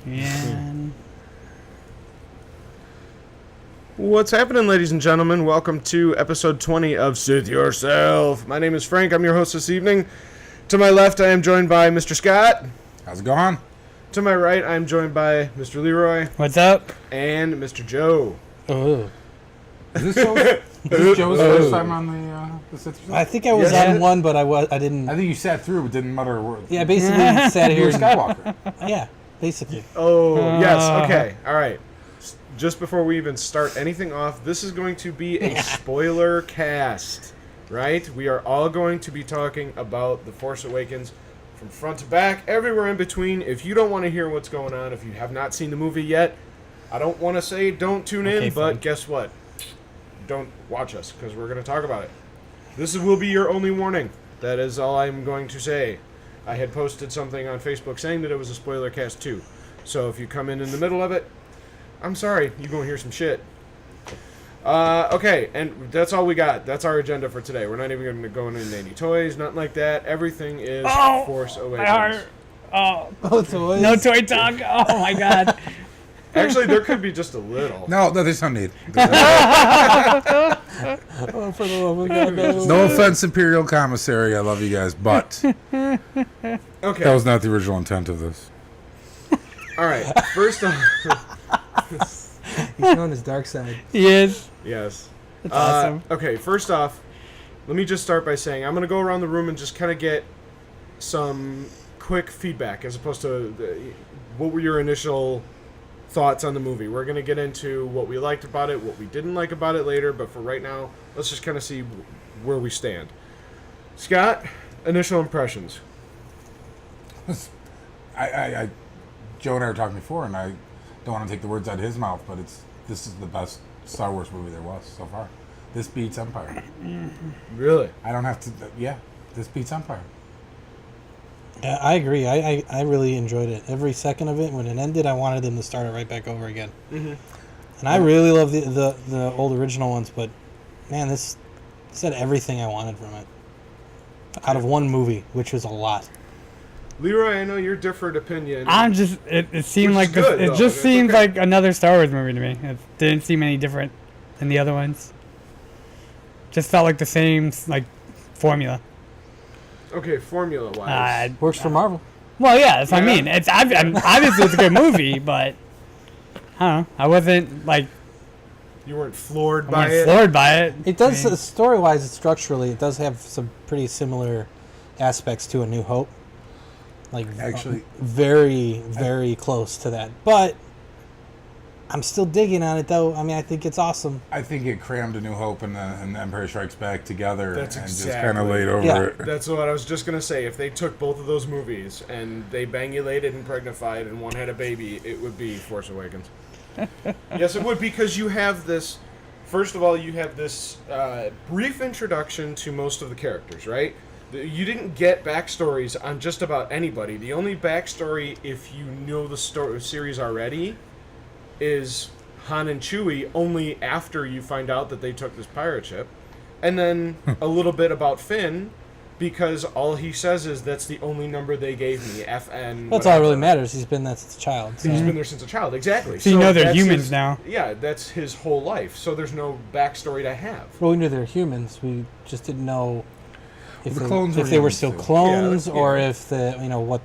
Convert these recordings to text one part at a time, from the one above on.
And What's happening, ladies and gentlemen? Welcome to episode 20 of Sith Yourself. My name is Frank. I'm your host this evening. To my left, I am joined by Mr. Scott. How's it going? To my right, I'm joined by Mr. Leroy. what's up? And Mr. Joe. Oh, Is this Joe's first time on the Sith Yourself? I think I was Yes. on one, but I didn't. I think you sat through but didn't mutter a word. Yeah, basically sat You here. were Skywalker. Yeah, basically. Oh, yes. Okay. All right. Just before we even start anything off, this is going to be a spoiler cast, right? We are all going to be talking about The Force Awakens from front to back, everywhere in between. If you don't want to hear what's going on, if you have not seen the movie yet, I don't want to say don't tune in, Okay, but fine. guess what? Don't watch us, because we're going to talk about it. Will be your only warning. That is all I'm going to say. I had posted something on Facebook saying that it was a spoiler cast too. So if you come in the middle of it, I'm sorry, you're going to hear some shit. Okay, and that's all we got. That's our agenda for today. We're not even going to go into any toys, nothing like that. Everything is Force Awakens. No toy talk. Oh my god. Actually, there could be just a little. No, there's no need. Oh, for the love of God, no. No offense, Imperial Commissary. I love you guys, but Okay, that was not the original intent of this. all right. First off, He's showing his dark side. He is. yes. That's awesome. Okay, first off, let me just start by saying I'm going to go around the room and just kind of get some quick feedback as opposed to what were your initial thoughts on the movie. We're going to get into what we liked about it, what we didn't like about it later, but for right now, let's just kind of see where we stand. Scott, initial impressions. I Joe and I were talking before, and I don't want to take the words out of his mouth, but this is the best Star Wars movie there was so far. This beats Empire. Really? I don't have to. Yeah, this beats Empire. Yeah, I agree. I really enjoyed it. Every second of it. When it ended, I wanted them to start it right back over again. Mm-hmm. And I really love the old original ones, but man, this had everything I wanted from it. Out of one movie, which was a lot. Leroy, I know your different opinion. I'm just. It seemed Which like is good, it though. just It's seemed okay. like another Star Wars movie to me. It didn't seem any different than the other ones. Just felt like the same like formula. Okay, formula-wise. Works for Marvel. Well, yeah, that's what I Yeah. mean. It's obviously it's a good movie, but I don't know. I wasn't like You weren't floored by it? floored by it. It does I mean, story-wise, structurally, it does have some pretty similar aspects to A New Hope. Like Actually- very, very close to that. But I'm still digging on it, though. I mean, I think it's awesome. I think it crammed A New Hope and Empire Strikes Back together That's and just exactly- kind of laid over Yeah. it. That's what I was just going to say. If they took both of those movies and they bangulated and pregnified and one had a baby, it would be Force Awakens. Yes, it would, because you have this... First of all, you have this brief introduction to most of the characters, right? You didn't get backstories on just about anybody. The only backstory, if you know the series already, is Han and Chewie only after you find out that they took this pirate ship. And then a little bit about Finn, because all he says is that's the only number they gave me, FN. That's all that really matters. He's been that since a child. So. He's been there since a child, exactly. So you know they're that's humans his- now. Yeah, that's his whole life. So there's no backstory to have. Well, we knew they were humans. We just didn't know if, The they, clones if were they were humans, still too. clones Yeah, or yeah. if what.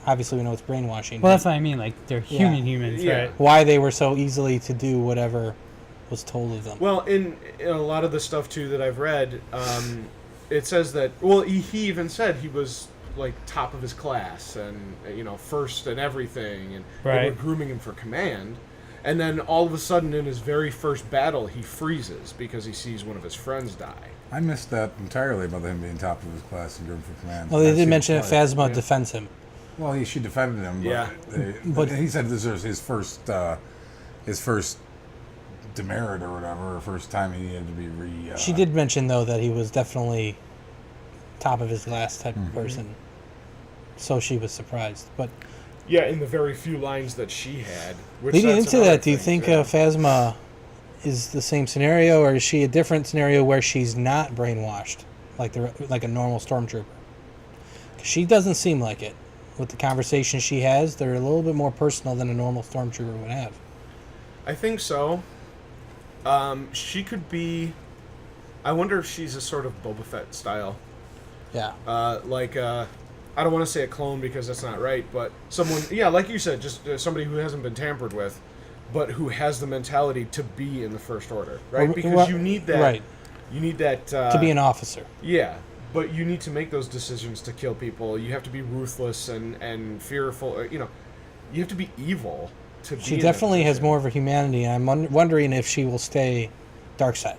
Obviously, we know it's brainwashing. Well, but that's what I mean. Like they're humans, Yeah. right? why they were so easily to do whatever was told of them. Well, in a lot of the stuff, too, that I've read, it says that... Well, he even said he was, like, top of his class and, first and everything. And they were Right. grooming him for command. And then all of a sudden, in his very first battle, he freezes because he sees one of his friends die. I missed that entirely about him being top of his class and good for command. Well, they That did seemed mention that funny. Phasma Yeah. defends him. Well, she defended him, but, Yeah. But- he said this was his first demerit or whatever, or first time he needed to be She did mention, though, that he was definitely top of his class type of person. So she was surprised. But Yeah, in the very few lines that she had. Which leading that's into another that, do you thing, think too. Phasma is the same scenario, or is she a different scenario where she's not brainwashed, like a normal stormtrooper? 'Cause she doesn't seem like it. with the conversations she has, they're a little bit more personal than a normal stormtrooper would have. I think so. She could be. I wonder if she's a sort of Boba Fett style. Yeah. I don't want to say a clone because that's not right, but someone, yeah, like you said, just somebody who hasn't been tampered with, but who has the mentality to be in the First Order, right? Because you need that. Right. You need that To be an officer. Yeah, but you need to make those decisions to kill people. You have to be ruthless and fearful. You have to be evil to be. She in definitely that has position. more of a humanity. I'm wondering if she will stay dark side.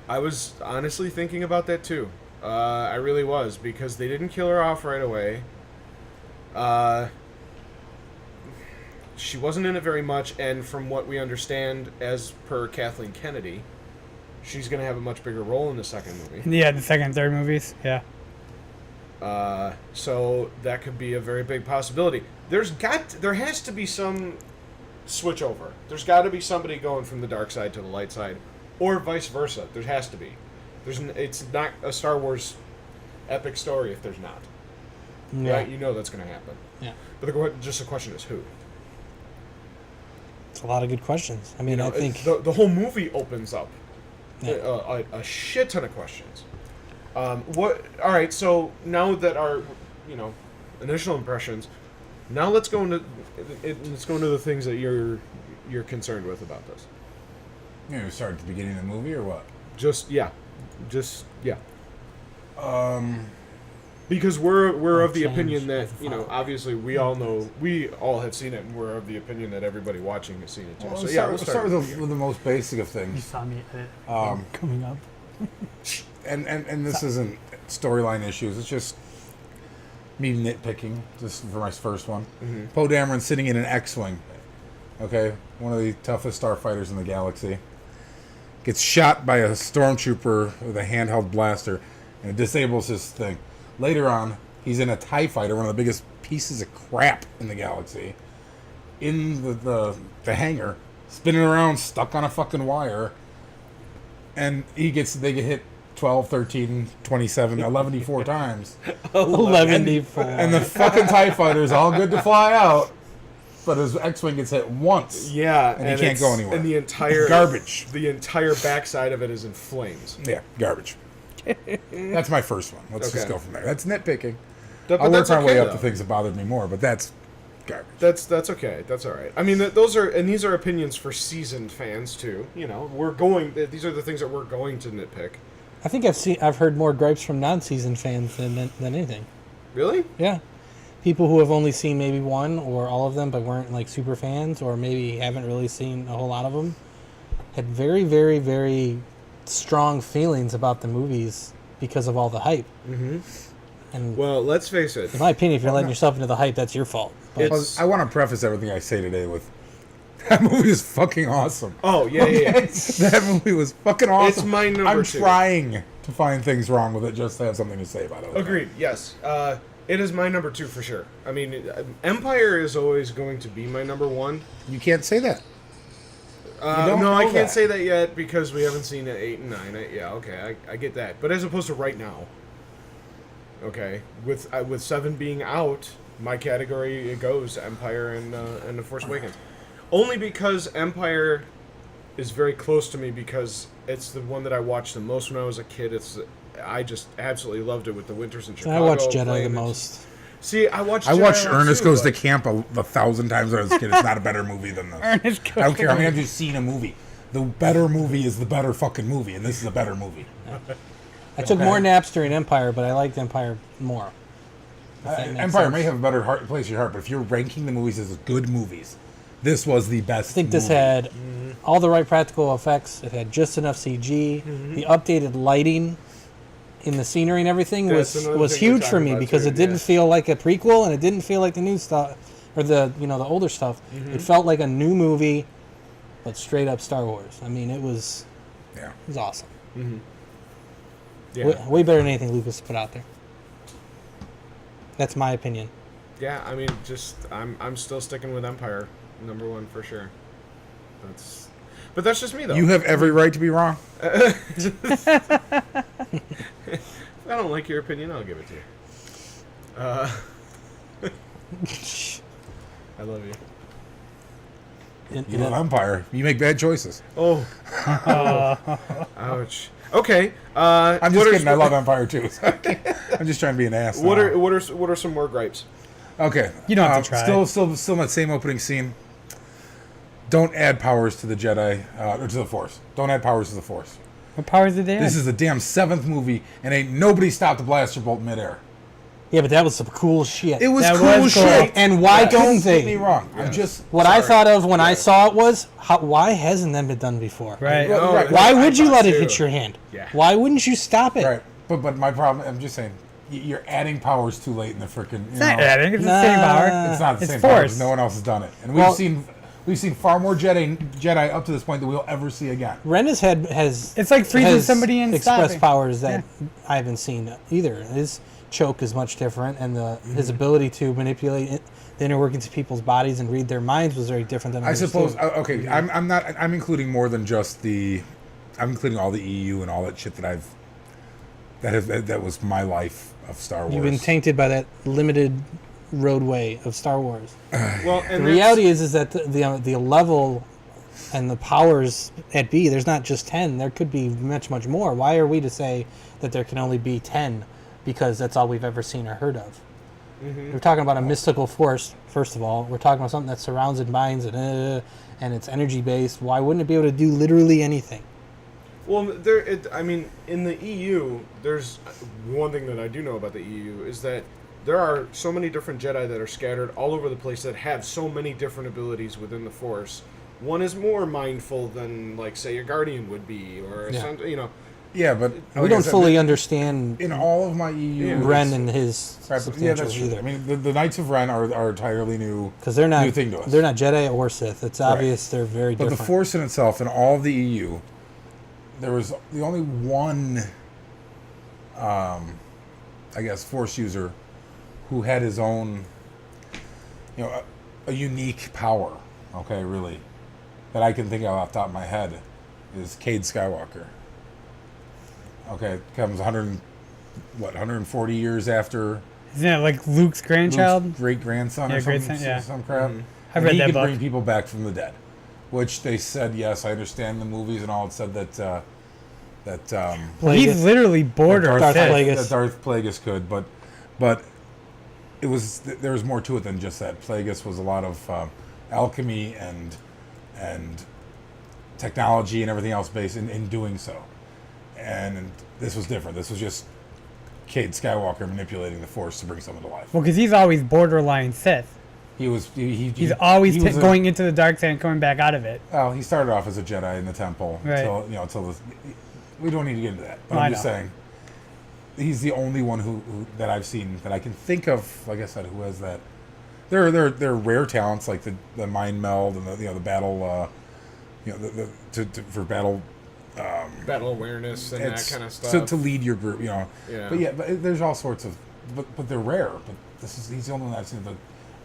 I was honestly thinking about that too. I really was, because they didn't kill her off right away. She wasn't in it very much, and from what we understand, as per Kathleen Kennedy, she's going to have a much bigger role in the second movie. Yeah, the second and third movies. Yeah. So that could be a very big possibility. There has to be some switch over. There's got to be somebody going from the dark side to the light side, or vice versa. There has to be. It's not a Star Wars epic story if there's not. Yeah. Right? You know that's going to happen. Yeah. But the question is who. It's a lot of good questions. I mean, I think the whole movie opens up Yeah. a shit ton of questions. All right. So now that our initial impressions, now let's go into the things that you're concerned with about this. You start at the beginning of the movie or what? Just yeah. Because we're of the Change opinion that as a follow. obviously we all have seen it, and we're of the opinion that everybody watching has seen it too. Well, So let's yeah, start, we'll let's start with with the most basic of You things. saw me edit Coming up. And this isn't storyline issues. It's just me nitpicking. Just for my first one, Poe Dameron sitting in an X-wing. Okay, one of the toughest starfighters in the galaxy gets shot by a stormtrooper with a handheld blaster, and it disables his thing. Later on, he's in a TIE fighter, one of the biggest pieces of crap in the galaxy, in the hangar, spinning around, stuck on a fucking wire, and they get hit 12, 13, 27, 11 times. 11-4. And the fucking TIE fighter's all good to fly out, but his X-Wing gets hit once. Yeah, And he can't it's- go anywhere. And the entire Garbage. The entire backside of it is in flames. Yeah, garbage. That's my first one. Let's just Okay. go from there. That's nitpicking. But I'll work that's my way okay, up though. to things that bothered me more, but that's garbage. That's okay. That's all right. I mean, these are opinions for seasoned fans too. These are the things that we're going to nitpick. I think I've heard more gripes from non-seasoned fans than anything. Really? Yeah. People who have only seen maybe one or all of them but weren't like super fans, or maybe haven't really seen a whole lot of them, had very, very, very strong feelings about the movies because of all the hype. Mm-hmm. And Well, let's face it. in my opinion, if you're letting yourself into the hype, that's your fault. But It's- I want to preface everything I say today with that movie is fucking awesome. Oh yeah. That movie was fucking awesome. It's my number I'm 2. trying to find things wrong with it just to have something to say about it. Agreed. Yes. It is my number 2 for sure. I mean, Empire is always going to be my number 1. You can't say that. don't No, I know can't that. say that yet because we haven't seen 8 and 9. Yeah, okay, I get that. But as opposed to right now, okay, with 7 being out, my category it goes Empire and The Force Awakens, only because Empire is very close to me because it's the one that I watched the most when I was a kid. I just absolutely loved it with the winters in Chicago. I watched Jedi playing the it. most. See, I watched Ernest too, Goes to but- Camp 1,000 times when I was a kid. It's not a better movie than this. Ernest Goes I don't to care how many times you've seen a movie. The better movie is the better fucking movie, and this is a better movie. I took more naps during Empire, but I liked Empire more. If that makes Empire sense. may have a better place in your heart, but if you're ranking the movies as good movies, this was the best. I think this movie. had all the right practical effects. It had just enough CG. The updated lighting in the scenery and everything That's was another thing we're huge for talking me about because too, it didn't yeah. feel like a prequel and it didn't feel like the new stuff or the older stuff. It felt like a new movie, but straight up Star Wars. I mean, it was awesome. Yeah. Way better than anything Lucas put out there. That's my opinion. Yeah, I mean, I'm still sticking with Empire, number 1 for sure. But that's just me though. You have every right to be wrong. If I don't like your opinion, I'll give it to you. I love you. You love Empire. You make bad choices. Oh. Ouch. Okay. I'm just kidding. I love Empire too. I'm just trying to be an ass. What now. are some more gripes? Okay. You don't have to try. Still in that same opening scene. Don't add powers to the Jedi or to the Force. Don't add powers to the Force. What powers did they have? This is the damn 7th movie, and ain't nobody stopped a blaster bolt midair. Yeah, but that was some cool shit. It was That cool was as cool. shit. And why Don't don't get they? me wrong. Yeah. I'm just What I Sorry. thought of when I Yeah. saw it was, why hasn't that been done before? Right. No, Right. Why I would you thought let it too. hit your hand? Yeah. Why wouldn't you stop it? right. But my problem. I'm just saying. You're adding powers too late in the freaking. It's not adding. It's the same power. It's not the It's same power. Force. No one else has done it, and Well- we've seen far more Jedi up to this point than we'll ever see again. Ren has It's like freezing has somebody and express stopping. powers that I haven't seen either. His choke is much different, and his ability to manipulate the inner workings of people's bodies and read their minds was very different than I others, suppose. too. Okay, I'm not. I'm including more than just the. I'm including all the EU and all that shit that was my life of Star Wars. You've been tainted by that limited roadway of Star Wars. Well, and The reality is that the level and the powers at B, there's not just 10. There could be much, much more. Why are we to say that there can only be 10 because that's all we've ever seen or heard of? We're talking about a mystical force, first of all. We're talking about something that surrounds and binds and it's energy-based. Why wouldn't it be able to do literally anything? Well, I mean, in the EU, there's one thing that I do know about the EU is that there are so many different Jedi that are scattered all over the place that have so many different abilities within the Force. One is more mindful than, like, say, a Guardian would be, or Yeah. some, you know. Yeah, but We don't fully understand in all of my EU. Ren and his Right, but yeah, that's substantials true. either. I mean, the Knights of Ren are entirely new. Because they're not new thing to us. they're not Jedi or Sith. It's obvious they're very But different. the Force in itself, in all of the EU, there was the only one, I guess, Force user who had his own, a unique power. Okay, really, that I can think of off the top of my head is Cade Skywalker. Okay, it comes 140 years after Isn't it like Luke's grandchild? Luke's great grandson Yeah, or something, great-son, yeah. some crap. I've And read he that could book. bring people back from the dead, which they said, yes, I understand the movies and all. It said that He's Plagueis. literally border Darth Sith. Plagueis. that Darth Plagueis could, but it was there was more to it than just that. Plagueis was a lot of alchemy and technology and everything else based in doing so, and this was different. This was just Cade Skywalker manipulating the Force to bring someone to life. Well, because he's always borderline Sith. He's always he was going into the dark side and coming back out of it. Well, he started off as a Jedi in the Temple. Right. Until we don't need to get into that. But No, I'm I just know. saying, he's the only one who that I've seen that I can think of. Like I said, who has that. There are rare talents like the mind meld and the battle. For battle. Battle awareness and that It's kind of stuff. to lead your group. Yeah. But there's all sorts of. But they're rare. But he's the only one I've seen that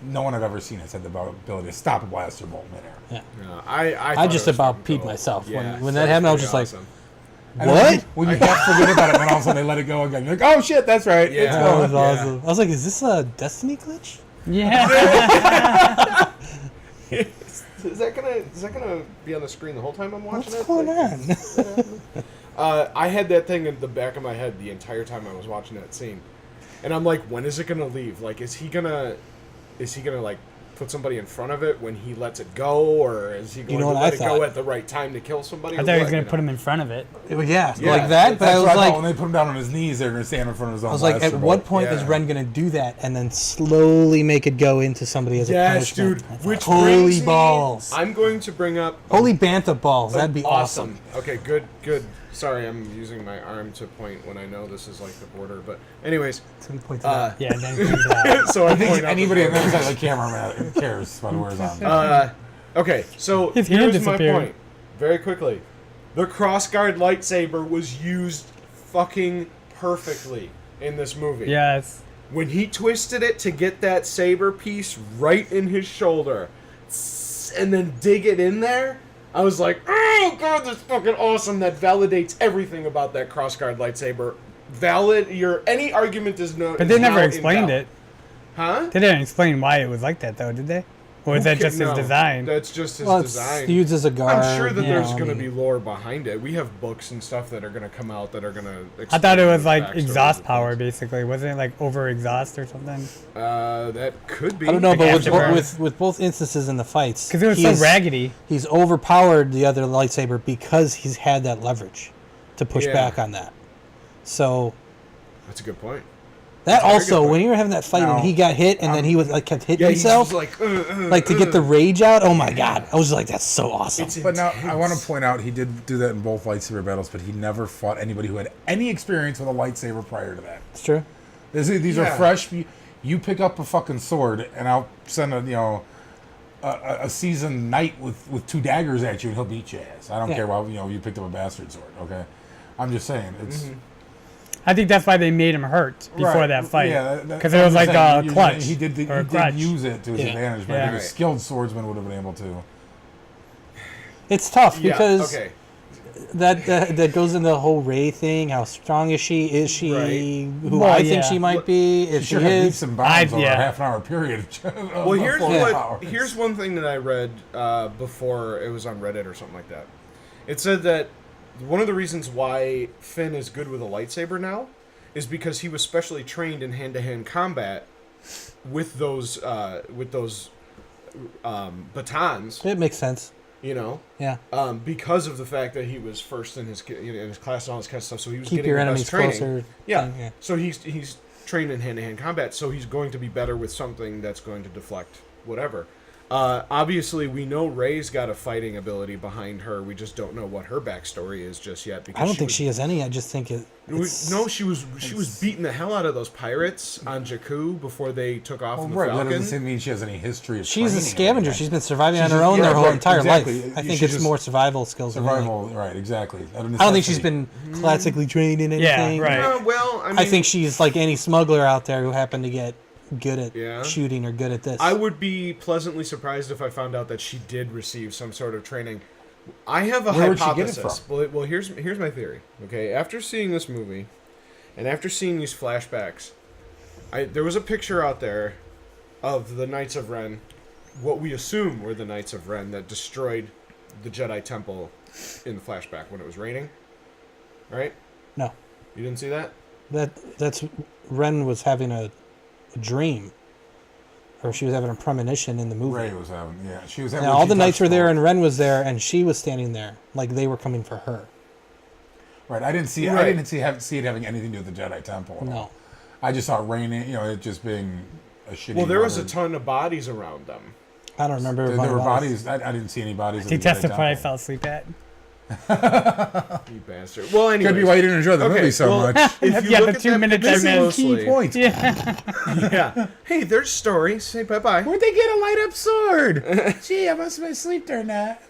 no one had ever seen has had the ability to stop a blaster bolt midair. Yeah. Yeah, I I just thought it was about fucking peed cool. myself. Yeah, When that happened, I was just like, awesome. And what? When you half forget about it, then all of a sudden they let it go again. You're like, oh shit, that's right. Yeah. It's That going. was Yeah. awesome. I was like, is this a Destiny glitch? Yeah. Is that gonna be on the screen the whole time I'm watching What's it? going Like, on? I had that thing in the back of my head the entire time I was watching that scene, and I'm like, when is it gonna leave? Like, is he gonna like put somebody in front of it when he lets it go, or is he going know to what let I it go thought? at the right time to kill somebody? I or thought he was what, going you to put know? him in front of it. Yeah, Yeah, like that. But I That's was what I like, thought. When they put him down on his knees, they're going to stand in front of his own I was like, blaster at bolt. what point is Yeah. Ren going to do that and then slowly make it go into somebody as a Yes, punishment? dude. Which Holy brings me- balls. I'm going to bring up. Holy bantha balls. That'd be awesome. Okay, good. Sorry, I'm using my arm to point when I know this is like the border. But anyways, So we point to that. Yeah, then do that. so I I think point out anybody the on the other side of the camera cares about where it's on. Okay, so His hand here's my disappeared. point. Very quickly. The crossguard lightsaber was used fucking perfectly in this movie. Yes. When he twisted it to get that saber piece right in his shoulder and then dig it in there, I was like, oh god, that's fucking awesome. That validates everything about that crossguard lightsaber. Any argument is no. But they is never now explained invalid. it. Huh? They didn't explain why it was like that, though, did they? Or is that just his No, design? That's just his Well, it's design. used as a guard. I'm sure that you there's know, I going to mean, be lore behind it. We have books and stuff that are going to come out that are going to. I thought it was like exhaust power, basically. Wasn't it like over exhaust or something? That could be. I don't know, Like but with, afterburn. with both instances in the fights, Because it was he so is- raggedy. He's overpowered the other lightsaber because he's had that leverage to push Yeah. back on that. So That's a good point. that That's a very good also, point. when you were having that fight Now, and he got hit and then he was like kept hitting Yeah, he's himself, just like to get the rage out. Oh my god! I was just like, that's so awesome. It's But now I want intense. to point out he did do that in both lightsaber battles, but he never fought anybody who had any experience with a lightsaber prior to that. It's true. These Yeah. are fresh. You pick up a fucking sword, and I'll send a seasoned knight with 2 daggers at you, and he'll beat your ass. I don't Yeah. care why you picked up a bastard sword. Okay, I'm just saying it's. I think that's why they made him hurt before Right. that fight. Yeah, Because I'm it was just like saying, a clutch. He did or a crutch. use it to his Yeah. advantage, but I Yeah. think a Right. skilled swordsman would have been able to. It's tough Yeah, because okay. that goes into the whole Rey thing. How strong is she? Is she Right. who Well, I yeah. think she might be? If She she should have is, leaps and bounds over yeah. a half an hour period. Well, here's Power. here's one thing that I read before it was on Reddit or something like that. It said that one of the reasons why Finn is good with a lightsaber now is because he was specially trained in hand-to-hand combat with those batons. it makes sense. You know, Yeah. because of the fact that he was first in his in his class and all this kind of stuff. So he was Keep getting your the enemies best training. closer. Yeah. thing, yeah. So he's trained in hand-to-hand combat, so he's going to be better with something that's going to deflect whatever. Obviously, we know Rey's got a fighting ability behind her. We just don't know what her backstory is just yet. Because I don't think was- she has any. I just think it's No, she was beating the hell out of those pirates on Jakku before they took off in the Right, that Falcon. doesn't mean she has any history of She's a training or scavenger. anything. She's been surviving on She's her just- own yeah, their whole right, entire exactly. life. I You think should it's just- more survival skills. than anything. Survival, right, exactly. I don't think she's been classically trained in Yeah, anything. right. Well, I mean, I think she's like any smuggler out there who happened to get good at Yeah. shooting or good at this. I would be pleasantly surprised if I found out that she did receive some sort of training. I have a Where would she get it hypothesis. Well, here's my theory. Okay, after seeing this movie, and after seeing these flashbacks, there was a picture out there of the Knights of Ren, what we assume were the Knights of Ren that destroyed the Jedi Temple in the flashback when it was raining. Right? No, You didn't see that? that's Ren was having a dream, or she was having a premonition in the movie. Ray was having, yeah, she was And having. all the knights were there, and Ren was there, and she was standing there, like they were coming for her. right. I didn't see. Right. I didn't see it having anything to do with the Jedi Temple. at all. No, I just saw it raining. It just being a shitty. Well, there was a weather. ton of bodies around them. I don't remember. There about were all bodies. I didn't see any bodies. He in the Jedi testified I Temple. fell asleep at. You bastard. Well, anyway. Could be why you didn't enjoy the movie so much. If you Yeah, look the at 2 that minutes picture I missed. closely- Key point. Yeah. Yeah. Hey, there's story. Say bye-bye. Where'd they get a light up sword? Gee, I must have been asleep during that.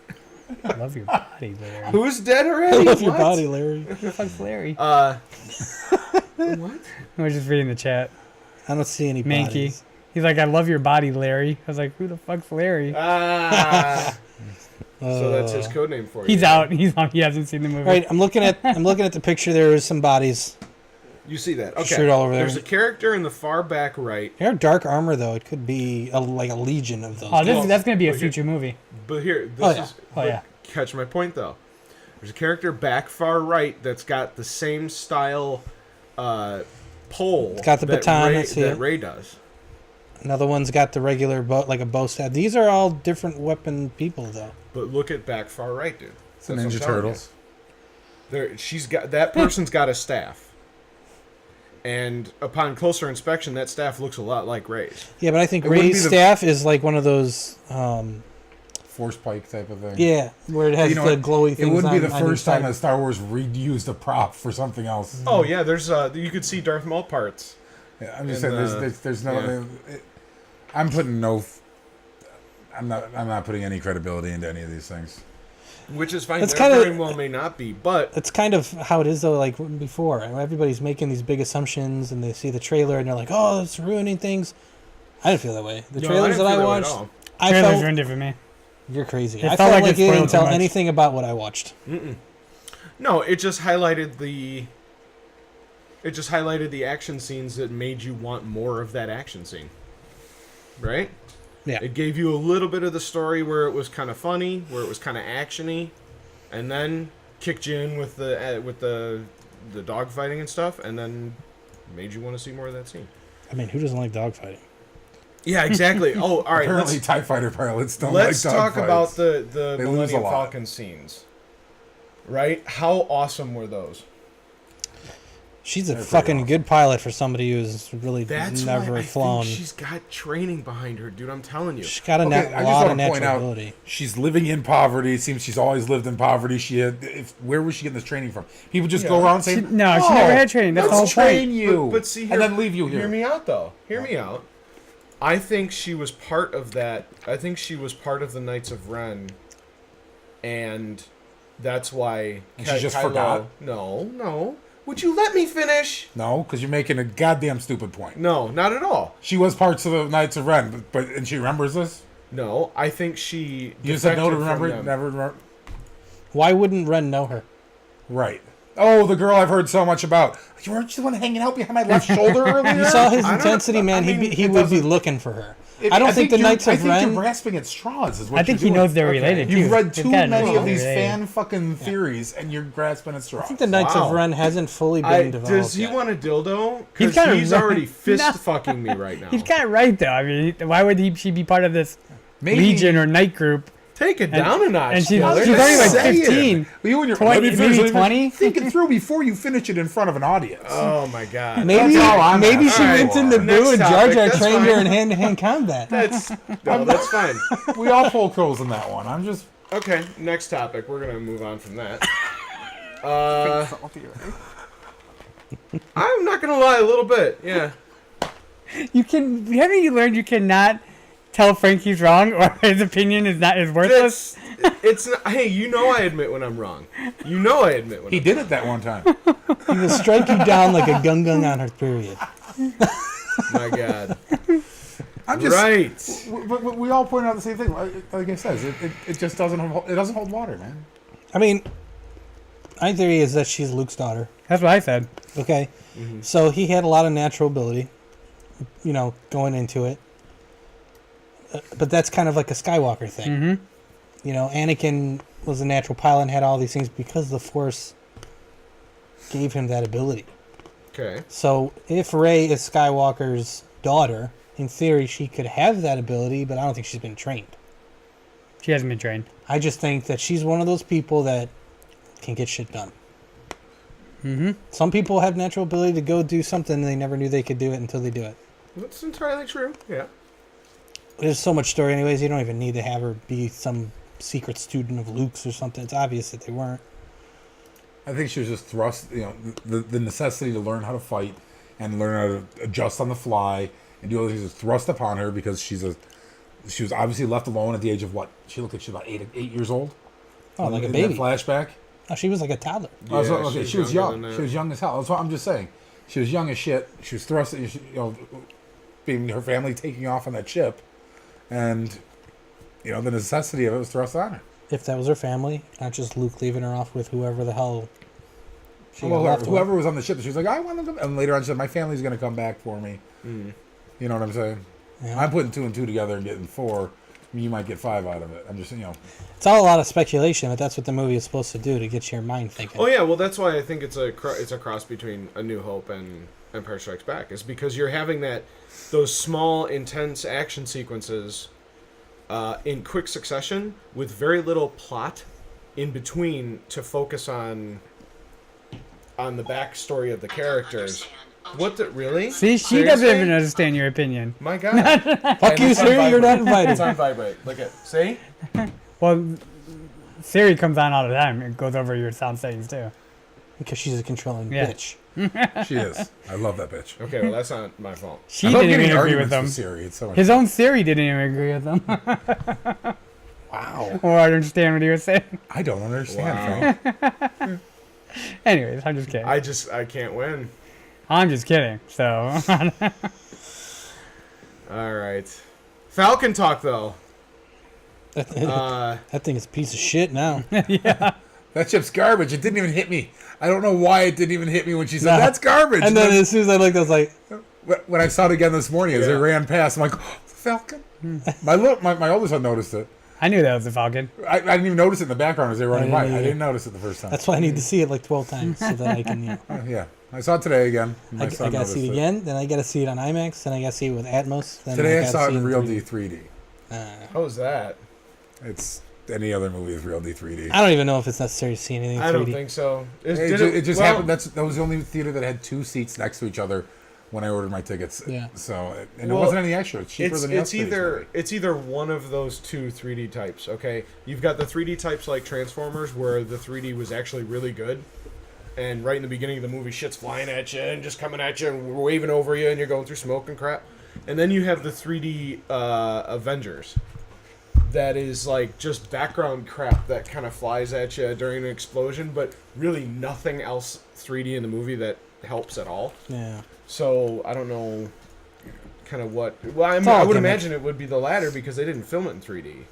I love your body, Larry. Who's dead I already? love your What? body, Larry. Who the fuck's Larry? What? I was just reading the chat. I don't see any Mankey. bodies. He's like, I love your body, Larry. I was like, who the fuck's Larry? Ah. So that's his code name for you. He's out. He's on. He hasn't seen the movie. Right, I'm looking at the picture. There is some bodies. You see that? Okay. Shoot all over there. There's a character in the far back right. They are dark armor though. It could be like a legion of those. Oh, Well, that's gonna be a well, here- future movie. But here, this Oh, yeah. is. Oh, yeah. Catch my point though. There's a character back far right that's got the same style pole. It's got the baton, Ray, I see that it. Ray does. Another one's got the regular bow, like a bow staff. These are all different weapon people though. But look at back far right, dude. It's the That's what Ninja I'm telling Turtles. you. There, she's got that person's got a staff, and upon closer inspection, that staff looks a lot like Ray's. Yeah, but I think It wouldn't Ray's be the- staff is like one of those. Force pike type of thing. Yeah, where it has You know the what? glowy things. It wouldn't be on the each first time side. that Star Wars reused a prop for something else. Oh yeah, there's you could see Darth Maul parts. Yeah, I'm just And, saying, there's no. yeah. I'm putting no. I'm not putting any credibility into any of these things. Which is fine. That's There kinda- very well may not be, but That's kind of how it is though. Like before, everybody's making these big assumptions, and they see the trailer, and they're like, "Oh, it's ruining things." I didn't feel that way. The No, trailers didn't that I feel way at watched, all. I Trailers felt ruined it for me. you're crazy. It I felt felt like like it it spoiled didn't too tell much. anything about what I watched. No, it just highlighted the. It just highlighted the action scenes that made you want more of that action scene. right? Yeah. It gave you a little bit of the story where it was kind of funny, where it was kind of actiony, and then kicked you in with the dogfighting and stuff, and then made you want to see more of that scene. I mean, who doesn't like dogfighting? Yeah, exactly. Oh, all right. Apparently, TIE fighter pilots don't Let's like dog talk fights. about the They lose a Millennium lot. Falcon scenes. Right? How awesome were those? She's a They're fucking pretty awesome. good pilot for somebody who's really That's never why I flown. think she's got training behind her, dude. I'm telling you. She's got a Okay, I just lot of want to point natural out ability. she's living in poverty. It seems she's always lived in poverty. Where was she getting this training from? People just go Yeah. around saying, she never had training. That's the let's whole train point. you, But see, and then leave you here." Hear me out, though. Hear me out. I think she was part of that. I think she was part of the Knights of Ren, and that's why. And she just Kylo- forgot? No. Would you let me finish? No, because you're making a goddamn stupid point. No, not at all. She was parts of the Knights of Ren, but and she remembers this. No, I think she. You said no to defected from remember it. them. Never remember. Why wouldn't Ren know her? Right. Oh, the girl I've heard so much about. You weren't just the one hanging out behind my left shoulder earlier? You saw his I don't- intensity, man. I mean, he it would be doesn't- looking for her. I don't think the Knights I of think Ren. you're grasping at straws. Is what I think you're he doing. knows they're related too. You've read They've too gotta know many they're of these related. fan fucking theories, and you're grasping at straws. I think the Knights of Wow. Ren hasn't fully been developed. Does he yet. want a dildo? He's Because kinda he's right. already fist No. fucking me right now. He's kind of right though. I mean, why would she be part of this Maybe- legion or knight group? Take it down a notch. and she's- Taylor. she's only like Say it. 15. You and your 20, let me finish, maybe let me finish. 20? Think it through before you finish it in front of an audience. Oh my god. Maybe That's all I'm maybe she asking went for. into Next Boo and Jar topic, Jar that's trained fine. her in hand-to-hand combat. That's fine. We all pull holes in that one. I'm just. Okay, next topic. We're gonna move on from that. I'm not gonna lie, a little bit. Yeah. Haven't you learned you cannot tell Frank he's wrong or his opinion is worthless? It's not, hey, you know I admit when I'm wrong. You know I admit when He I'm did it that one time. He will strike you down like a gung on her period. My god. I'm just. Right. We all point out the same thing. Like I said, it just doesn't hold water, man. I mean, my theory is that she's Luke's daughter. That's what I said. Okay, so he had a lot of natural ability, going into it. But that's kind of like a Skywalker thing. Mm-hmm. Anakin was a natural pilot and had all these things because the Force gave him that ability. Okay. So if Rey is Skywalker's daughter, in theory she could have that ability, but I don't think she's been trained. She hasn't been trained. I just think that she's one of those people that can get shit done. Mm-hmm. Some people have natural ability to go do something and they never knew they could do it until they do it. That's entirely true. Yeah. There's so much story anyways, you don't even need to have her be some secret student of Luke's or something. It's obvious that they weren't. I think she was just thrust, the necessity to learn how to fight and learn how to adjust on the fly and do all these things was thrust upon her because she was obviously left alone at the age of what? She looked like she was about 8 years old. Oh, like a In baby. that flashback. Oh, she was like a toddler. Okay, she was younger young. than that. She was young as hell. That's what I'm just saying. She was young as shit. She was thrust, being her family taking off on that ship, and the necessity of it was thrust on her. If that was her family, not just Luke leaving her off with whoever the hell she got Well, left with. whoever was on the ship, she was like, I want to come. And later on, she said, my family's going to come back for me. Mm. You know what I'm saying? Yeah. I'm putting 2 and 2 together and getting 4. You might get 5 out of it. I'm just, It's all a lot of speculation, but that's what the movie is supposed to do, to get your mind thinking. Oh yeah, well that's why I think it's a cross between A New Hope and Empire Strikes Back. Is because you're having those small intense action sequences in quick succession with very little plot in between to focus on the backstory of the characters. What the really? See, she Seriously? doesn't even understand your opinion. My God. Fuck you, It's on Siri, you're not vibrate. invited. It's on vibrate. Look at see. Well, Siri comes on all the time. It goes over your sound settings too. Because she's a controlling Yeah. bitch. she is. I love that bitch. Okay, well that's not my fault. She I love didn't getting even agree arguments with him. Siri. It's so much His fun. own Siri didn't even agree with him. Wow. Or I understand what he was saying. I don't understand, Wow. Frank. Anyways, I'm just kidding. I can't win. I'm just kidding. So, All right. Falcon talk though. That thing is a piece of shit now. That chip's garbage. It didn't even hit me. I don't know why it didn't even hit me when she said, No. that's garbage. And then as soon as I looked, I was like, when I saw it again this morning as Yeah. it ran past, I'm like, oh, Falcon? My oldest son noticed it. I knew that was the Falcon. I didn't even notice it in the background as they were running by. didn't I either. didn't notice it the first time. That's why I need to see it like 12 times so that I can. Yeah, I saw it today again. I gotta see it again. Then I gotta see it on IMAX. Then I gotta see it with Atmos. Then Today I gotta saw it see in Real 3D. D 3D. How was that? It's any other movie is Real D 3D. I don't even know if it's necessary to see anything. 3D. I don't think so. It just happened. That was the only theater that had 2 seats next to each other when I ordered my tickets. Yeah. So it wasn't any extra. It's cheaper than the it's either one of those 2 3D types. Okay, you've got the 3D types like Transformers, where the 3D was actually really good, and right in the beginning of the movie, shit's flying at you and just coming at you and waving over you, and you're going through smoke and crap. And then you have the 3D Avengers. That is like just background crap that kind of flies at you during an explosion, but really nothing else 3D in the movie that helps at all. Yeah. So I don't know, kind of what. Well, I all would gimmick. imagine it would be the latter because they didn't film it in 3D.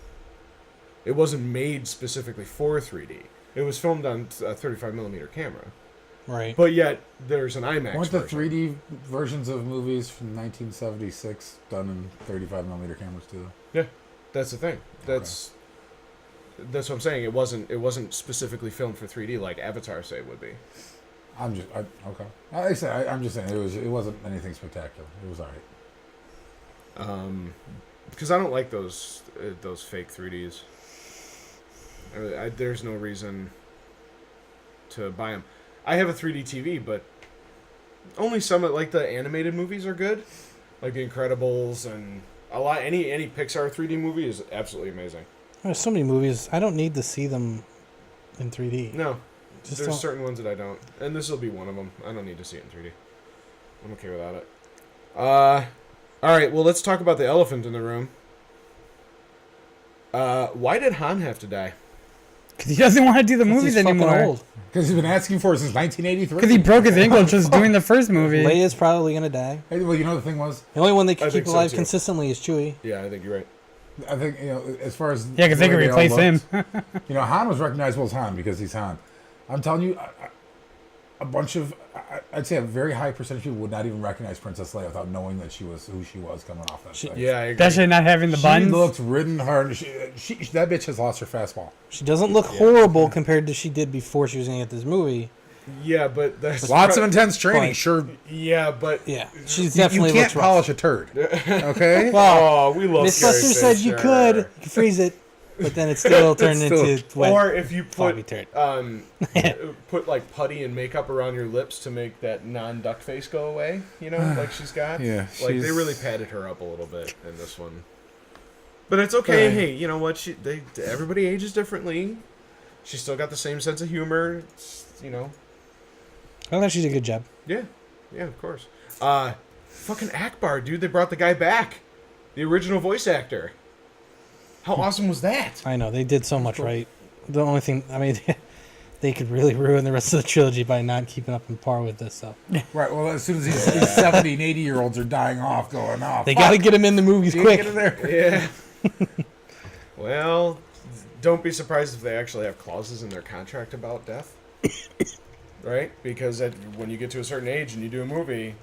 It wasn't made specifically for 3D. It was filmed on a 35mm camera. Right. But yet there's an IMAX. Weren't the version. 3D versions of movies from 1976 done in 35mm cameras too? Yeah, that's the thing. That's what I'm saying. It wasn't specifically filmed for 3D like Avatar say it would be. Okay. I said I'm just saying it wasn't anything spectacular. It was alright. Because I don't like those fake 3Ds. There's no reason to buy them. I have a 3D TV, but only some like the animated movies are good, like The Incredibles and a lot. Any Pixar 3D movie is absolutely amazing. There's so many movies. I don't need to see them in 3D. No, Just there's don't- certain ones that I don't, and this will be one of them. I don't need to see it in 3D. I'm okay without it. All right. Well, let's talk about the elephant in the room. Why did Han have to die? Because he doesn't want to do the He's movies fucking anymore. old. Because he's been asking for it since 1983. Because he broke his ankle just doing the first movie. Leia's probably gonna die. Hey, well, you know the thing was, The only one they I can think keep so, alive too. consistently is Chewie. Yeah, I think you're right. I think as far as Yeah, because they the could way all replace him. looked, Han was recognizable as Han because he's Han. I'm telling you, a bunch of I'd say a very high percentage of people would not even recognize Princess Leia without knowing that she was who she was coming off that thing. Yeah, I agree. Especially not having the She buns. looks ridden hard. That bitch has lost her fastball. She doesn't look horrible compared to she did before she was gonna get this movie. Yeah, but that's Lots of intense training, Fine. sure. Yeah, but Yeah, she's You definitely can't looks rough. polish a turd. Okay? oh, we love Miss Carrie Buster said you Fisher. could. You could freeze it, but then it still turned still- into wet. Or if you Foggy put turd. put like putty and makeup around your lips to make that non-duck face go away, like she's got. Yeah, like they she's- really padded her up a little bit in this one. But it's okay. Right. Hey, you know what? Everybody ages differently. She's still got the same sense of humor. It's, I thought she did a good job. Yeah, of course. Fucking Akbar, dude. They brought the guy back, the original voice actor. How awesome was that? I know they did so much right. The only thing, I mean, they could really ruin the rest of the trilogy by not keeping up in par with this stuff. Right, well, as soon as these 70 and 80-year-olds are dying off, going off. They got to get him in the movies quick. Get in there. Yeah. Well, don't be surprised if they actually have clauses in their contract about death. Right? Because when you get to a certain age and you do a movie,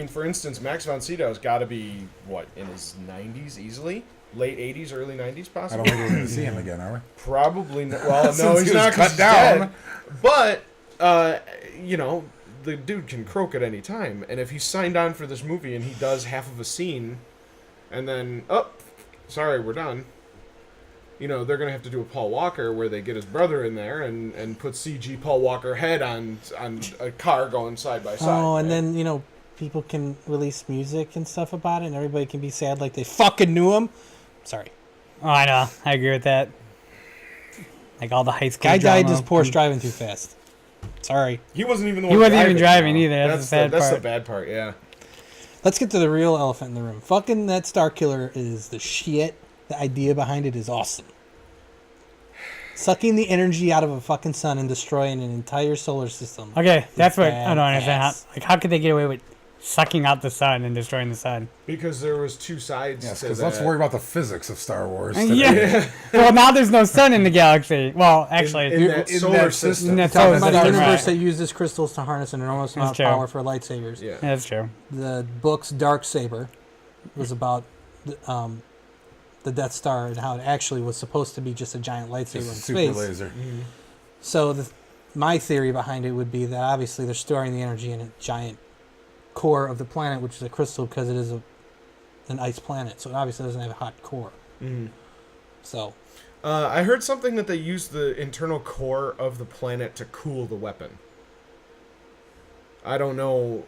for instance, Max von Sydow's got to be, in his 90s easily? Late 80s, early 90s, I don't possibly? think we're going to see him again, are we? Probably not. Well, no, Since he's he was not 'cause cut he's down. dead. But, the dude can croak at any time. And if he's signed on for this movie and he does half of a scene, and then, sorry, we're done. They're going to have to do a Paul Walker where they get his brother in there and put CG Paul Walker head on a car going side by side. Oh, and right? then, people can release music and stuff about it, and everybody can be sad like they fucking knew him. Sorry. Oh, I know. I agree with that. Like all the high school Guy died drama. just Porsche driving too fast. Sorry. He wasn't even the He one wasn't even driving no. either. That's the sad That's part. the bad part, yeah. Let's get to the real elephant in the room. Fucking that Star Killer is the shit. The idea behind it is awesome. Sucking the energy out of a fucking sun and destroying an entire solar system. Okay, that's what I don't understand. Badass. How could they get away with sucking out the sun and destroying the sun? Because there was two sides Yes, to because that. let's worry about the physics of Star Wars. Yeah. Well, now there's no sun in the galaxy. Well, actually, in that in solar that system. system. That's Talking all about a Right. universe that uses crystals to harness an enormous amount of true. power for lightsabers. Yeah. that's true. The book's Dark Saber was about the Death Star and how it actually was supposed to be just a giant lightsaber in Just a super space. laser. So my theory behind it would be that obviously they're storing the energy in a giant core of the planet, which is a crystal because it is an ice planet. So it obviously doesn't have a hot core. So I heard something that they use the internal core of the planet to cool the weapon. I don't know.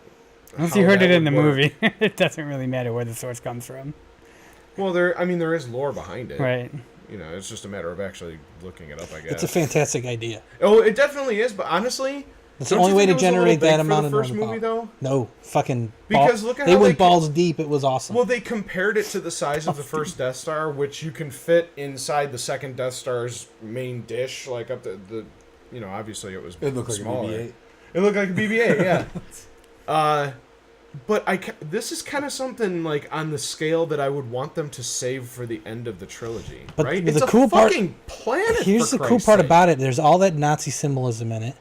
Once how you heard that it in would the work. movie, it doesn't really matter where the source comes from. Well, there is lore behind it. Right. You know, it's just a matter of actually looking it up, I guess. it's a fantastic idea. Oh, it definitely is, but honestly... It's the don't only you way think to it was a little generate that big for amount the of first normal movie, power. though? No, fucking... Because look at they how went balls deep. It was awesome. Well, they compared it to the size of the first Death Star, which you can fit inside the second Death Star's main dish, like up the you know, obviously it was It looked like smaller. a BB-8. It looked like a BB-8, yeah. But this is kind of something like on the scale that I would want them to save for the end of the trilogy, But right? the It's a cool part- fucking planet. Here's for the cool Christ's part sake. about it. There's all that Nazi symbolism in it.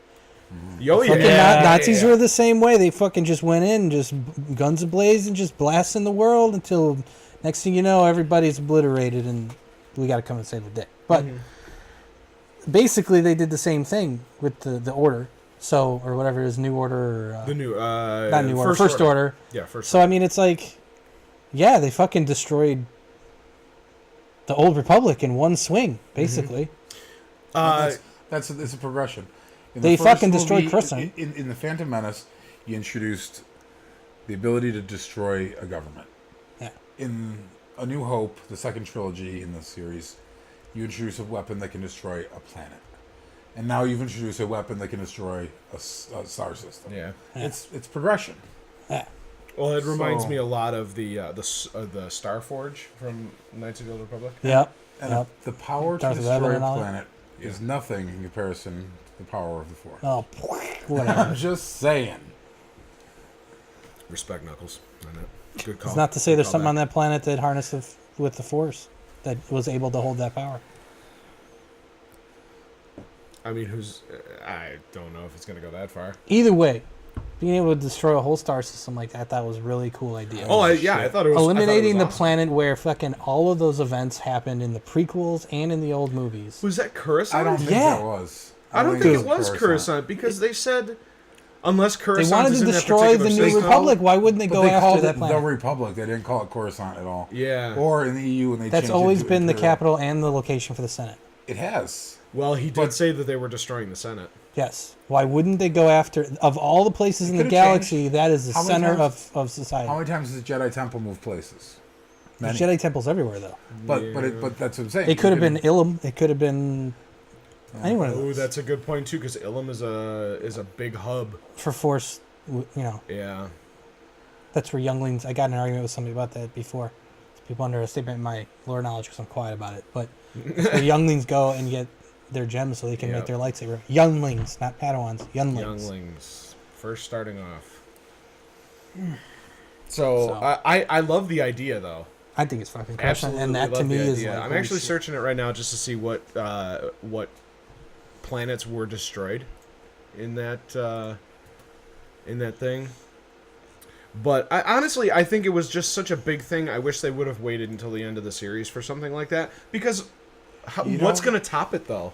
Oh yeah, Fucking Yeah, Nazis yeah. were the same way. They fucking just went in, just guns ablaze, and just blasting the world until next thing you know, everybody's obliterated, and we got to come and save the day. But basically, they did the same thing with the Order, so or whatever it is, New Order, or, the new not New Order, First Order. Yeah, first. So I mean, it's like, yeah, they fucking destroyed the Old Republic in one swing, basically. It's a progression. In They the first fucking destroyed movie, Coruscant. In the Phantom Menace, you introduced the ability to destroy a government. Yeah. In A New Hope, the second trilogy in the series, you introduce a weapon that can destroy a planet. And now you've introduced a weapon that can destroy a star system. Yeah. It's progression. Yeah. Well, it reminds So- me a lot of the Starforge from Knights of the Old Republic. Yep. And Yep. the power Darth to Vader destroy a and all that. planet is nothing in comparison to the power of the Force. Oh, whatever. I'm just saying. Respect Knuckles. I know. Good call. It's not to say Good there's call something back. on that planet that harnessed with the Force that was able to hold that power. I mean, I don't know if it's gonna go that far. Either way, being able to destroy a whole star system like that was a really cool idea. Oh, I shit. thought it was Eliminating the awesome. planet where fucking all of those events happened in the prequels and in the old movies. Was that Coruscant? I don't think Yeah. that was. I don't think it was Coruscant. Coruscant because they said unless They Coruscant wanted is to in that destroy the particular New system- Republic. Why wouldn't they But go they after called that it the planet? Republic. They didn't call it Coruscant at all. Yeah. Or in the EU when they That's changed it always to been the Imperial. capital and the location for the Senate. It has. Well, he did But- say that they were destroying the Senate. Yes. Why wouldn't they go after, of all the places in the could've galaxy, that is the How many center times- of society. How many times has the Jedi Temple moved places? There's Many. Jedi temples everywhere, though. But that's what I'm saying. It could have You been Ilum. It could have been anyone of Oh, those. that's a good point too, because Ilum is a big hub. For Force, Yeah. that's where younglings. I got in an argument with somebody about that before. People underestimate my lore knowledge because I'm quiet about it. But it's where younglings go and get their gems so they can Yep. make their lightsaber. Younglings, not Padawans. Younglings. Younglings, first starting off. So I love the idea though. I think it's fucking crushing, Absolutely and that love to me the is idea. like. I'm holy actually shit. searching it right now just to see what planets were destroyed in that thing. But I think it was just such a big thing. I wish they would have waited until the end of the series for something like that. Because what's going to top it, though?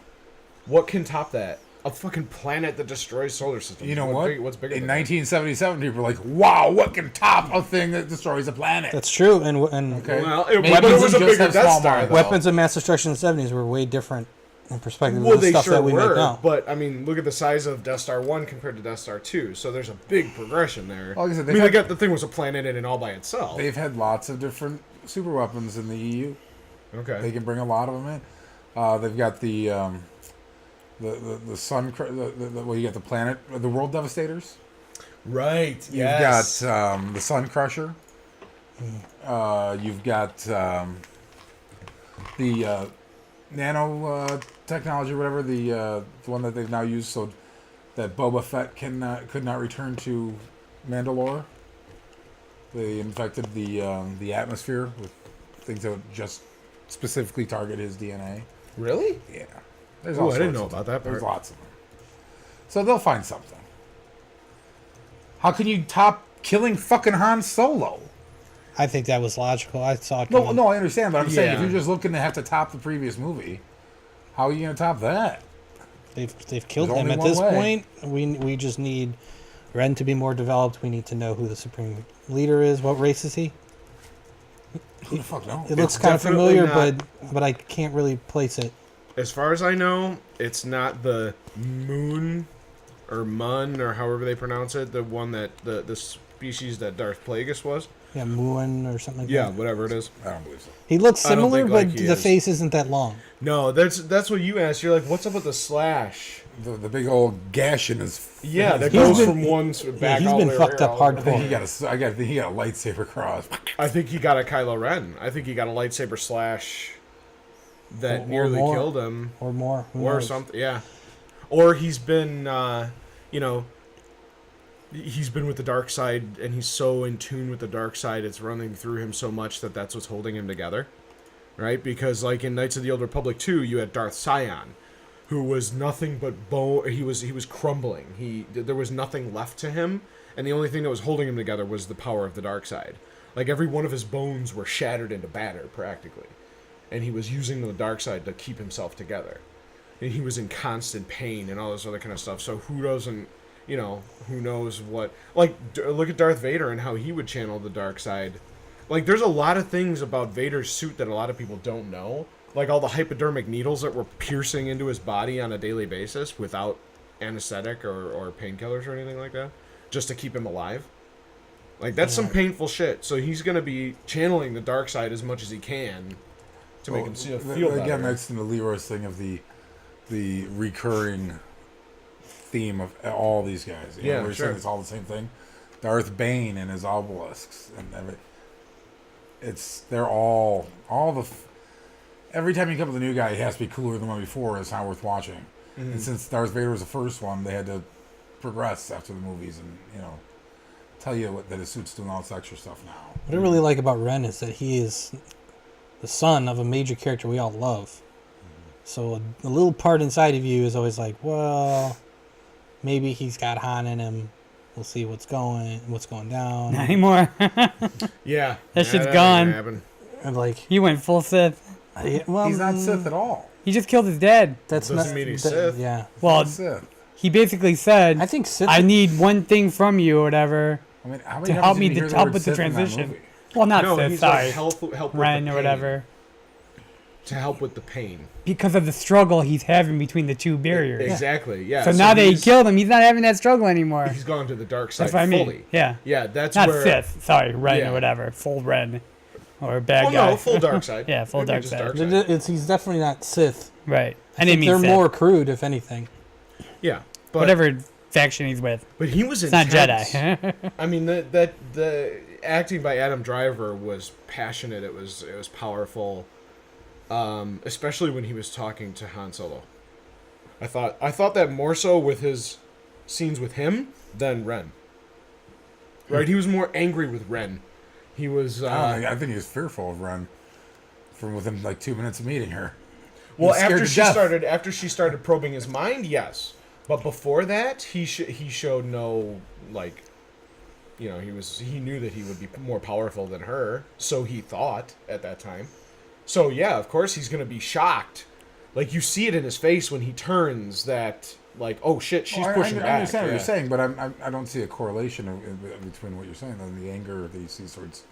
What can top that? A fucking planet that destroys solar systems. You know what? What's bigger In than that? 1977, people were like, "Wow, what can top a thing that destroys a planet?" That's true, and Okay. Well, Maybe but it was a just bigger have Death small Star, minds. though. weapons of mass destruction in the 70s were way different in perspective Well, of the they stuff sure that we were, make now. but I mean, look at the size of Death Star 1 compared to Death Star 2, so there's a big progression there. Like I said, the thing was a planet in and all by itself. They've had lots of different super weapons in the EU. Okay. They can bring a lot of them in. They've got the sun. Well, you got the planet, the world devastators. Right. You've got the Sun Crusher. You've got the nano technology, whatever the one that they've now used, so that Boba Fett could not return to Mandalore. They infected the atmosphere with things that would just specifically target his DNA. Really? Yeah, there's Ooh, all I didn't sorts know of about that There's part. lots of them. So they'll find something. How can you top killing fucking Han Solo? I think that was logical. I saw it. No, coming. no, I understand, but I'm saying if Yeah. you're just looking to have to top the previous movie, how are you going to top that? They've killed There's him only at one this way. point. We just need Ren to be more developed. We need to know who the supreme leader is. What race is he? Who the fuck knows? It looks It's kind of definitely familiar, not- but I can't really place it. As far as I know, it's not the Moon or Mun or however they pronounce it. The one that the species that Darth Plagueis was. Yeah, Muin or something like Yeah, that. whatever it is. I don't believe so. He looks I don't similar, think, but like, he the is. face isn't that long. No, that's what you asked. You're like, what's up with the slash? The big old gash in his. Yeah, in that his goes nose. from one back. he's all been the way fucked around. up I think hardcore. he got a lightsaber cross. I think he got a Kylo Ren. I think he got a lightsaber slash that Or nearly more. killed him, Or more. Who or knows? something. Yeah, or he's been, he's been with the dark side, and he's so in tune with the dark side, it's running through him so much that that's what's holding him together, right? Because like in Knights of the Old Republic 2, you had Darth Sion, who was nothing but bone. He was crumbling. There was nothing left to him, and the only thing that was holding him together was the power of the dark side. Like every one of his bones were shattered into batter practically, and he was using the dark side to keep himself together. And he was in constant pain and all this other kind of stuff. So who doesn't, who knows what? Like look at Darth Vader and how he would channel the dark side. Like there's a lot of things about Vader's suit that a lot of people don't know. Like all the hypodermic needles that were piercing into his body on a daily basis without anesthetic or painkillers or anything like that, just to keep him alive. Like that's some painful shit. So he's gonna be channeling the dark side as much as he can to make him feel better. Again, that's in the Leroy's thing of the recurring theme of all these guys. You know, we're sure. saying it's all the same thing. Darth Bane and his obelisks, and they're all every time you come up with a new guy, he has to be cooler than the one before. Is how worth watching. Mm-hmm. And since Darth Vader was the first one, they had to progress after the movies and tell you that his suit's doing all this extra stuff now. What I really like about Ren is that he is the son of a major character we all love. So a little part inside of you is always like, well, maybe he's got Han in him. We'll see what's going down. Not anymore. Yeah, That shit's ain't gonna gone. happen. And like, He went full Sith. well, He's not Sith at all. He just killed his dad. That's Doesn't not mean he's that- Sith. Yeah, Well, He's Sith. he basically said, I think Sith. I need one thing from you or whatever I mean, how many to times help did me you hear to the help word with the Sith in that transition. movie? Well, not No, Sith, he's sorry. like help with Ren the or pain. whatever. To help with the pain. Because of the struggle he's having between the two barriers. Exactly. Yeah. So now they he's- killed him. He's not having that struggle anymore. He's gone to the dark side That's what I mean. fully. Yeah. Yeah, that's Not where. Sith. Sorry, Ren Yeah. or whatever. Full Ren. Or bad Well, guy. no, full dark side. Yeah, full Maybe dark just side. he's definitely not Sith. Right. I I didn't think mean they're Sith. more crude, if anything. Yeah, but Whatever faction he's with. But he was It's not intense. Jedi. I mean, the acting by Adam Driver was passionate. It was powerful, especially when he was talking to Han Solo. I thought that more so with his scenes with him than Ren. Right, he was more angry with Ren. He was. I think he was fearful of Ren from within like 2 minutes of meeting her. Well, scared after to she death. started probing his mind, yes. But before that, he showed no like, he knew that he would be more powerful than her, so he thought at that time. So yeah, of course he's gonna be shocked. Like you see it in his face when he turns that like, oh shit, she's pushing I back. understand what Yeah. you're saying, but I don't see a correlation between what you're saying and the anger that you see towards.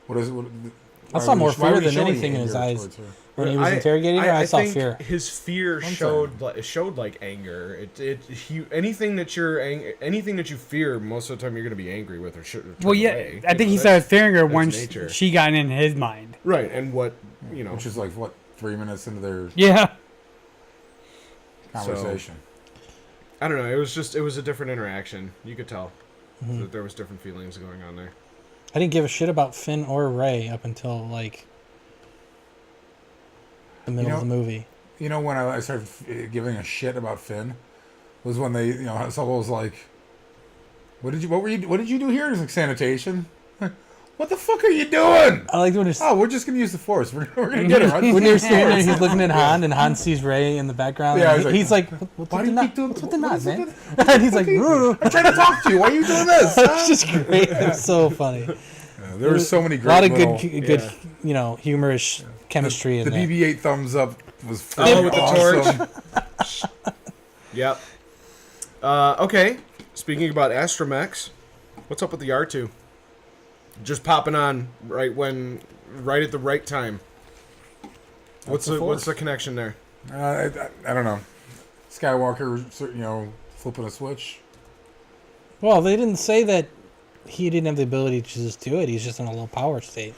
What is it? I saw more fear than anything in his eyes. When he was interrogating her, I saw think fear. His fear showed like anger. Anything that you fear, most of the time you're going to be angry with or turn Well, yeah. away. I think he That's- started fearing her that's once nature. she got in his mind. Right, and what Which is like what 3 minutes into their Yeah. conversation. I don't know. It was a different interaction. You could tell that there was different feelings going on there. I didn't give a shit about Finn or Rey up until like the middle of the movie. You know when I started giving a shit about Finn was when they Solo was like, what did you do here? It's like sanitation. What the fuck are you doing? I like when there's Oh, we're just gonna use the Force. We're gonna get it right. when they're standing there, he's looking at Han, and Han sees Rey in the background. Yeah, and he's he's like, "What's Why with do the you knot? keep doing? What's with the what knot, is man?" with the- And he's like, I'm trying to talk to you. Why are you doing this? "It's just great. It's so funny." There were so many A great lot of little, good, Yeah. you know, humorous chemistry The in there. BB-8 thumbs up was Oh, freaking with the awesome. Yep. Okay. Speaking about astromechs, what's up with the R2? Just popping on right at the right time. What's the Force. the connection there? I don't know. Skywalker, you know, flipping a switch. Well, they didn't say that he didn't have the ability to just do it. He's just in a low power state.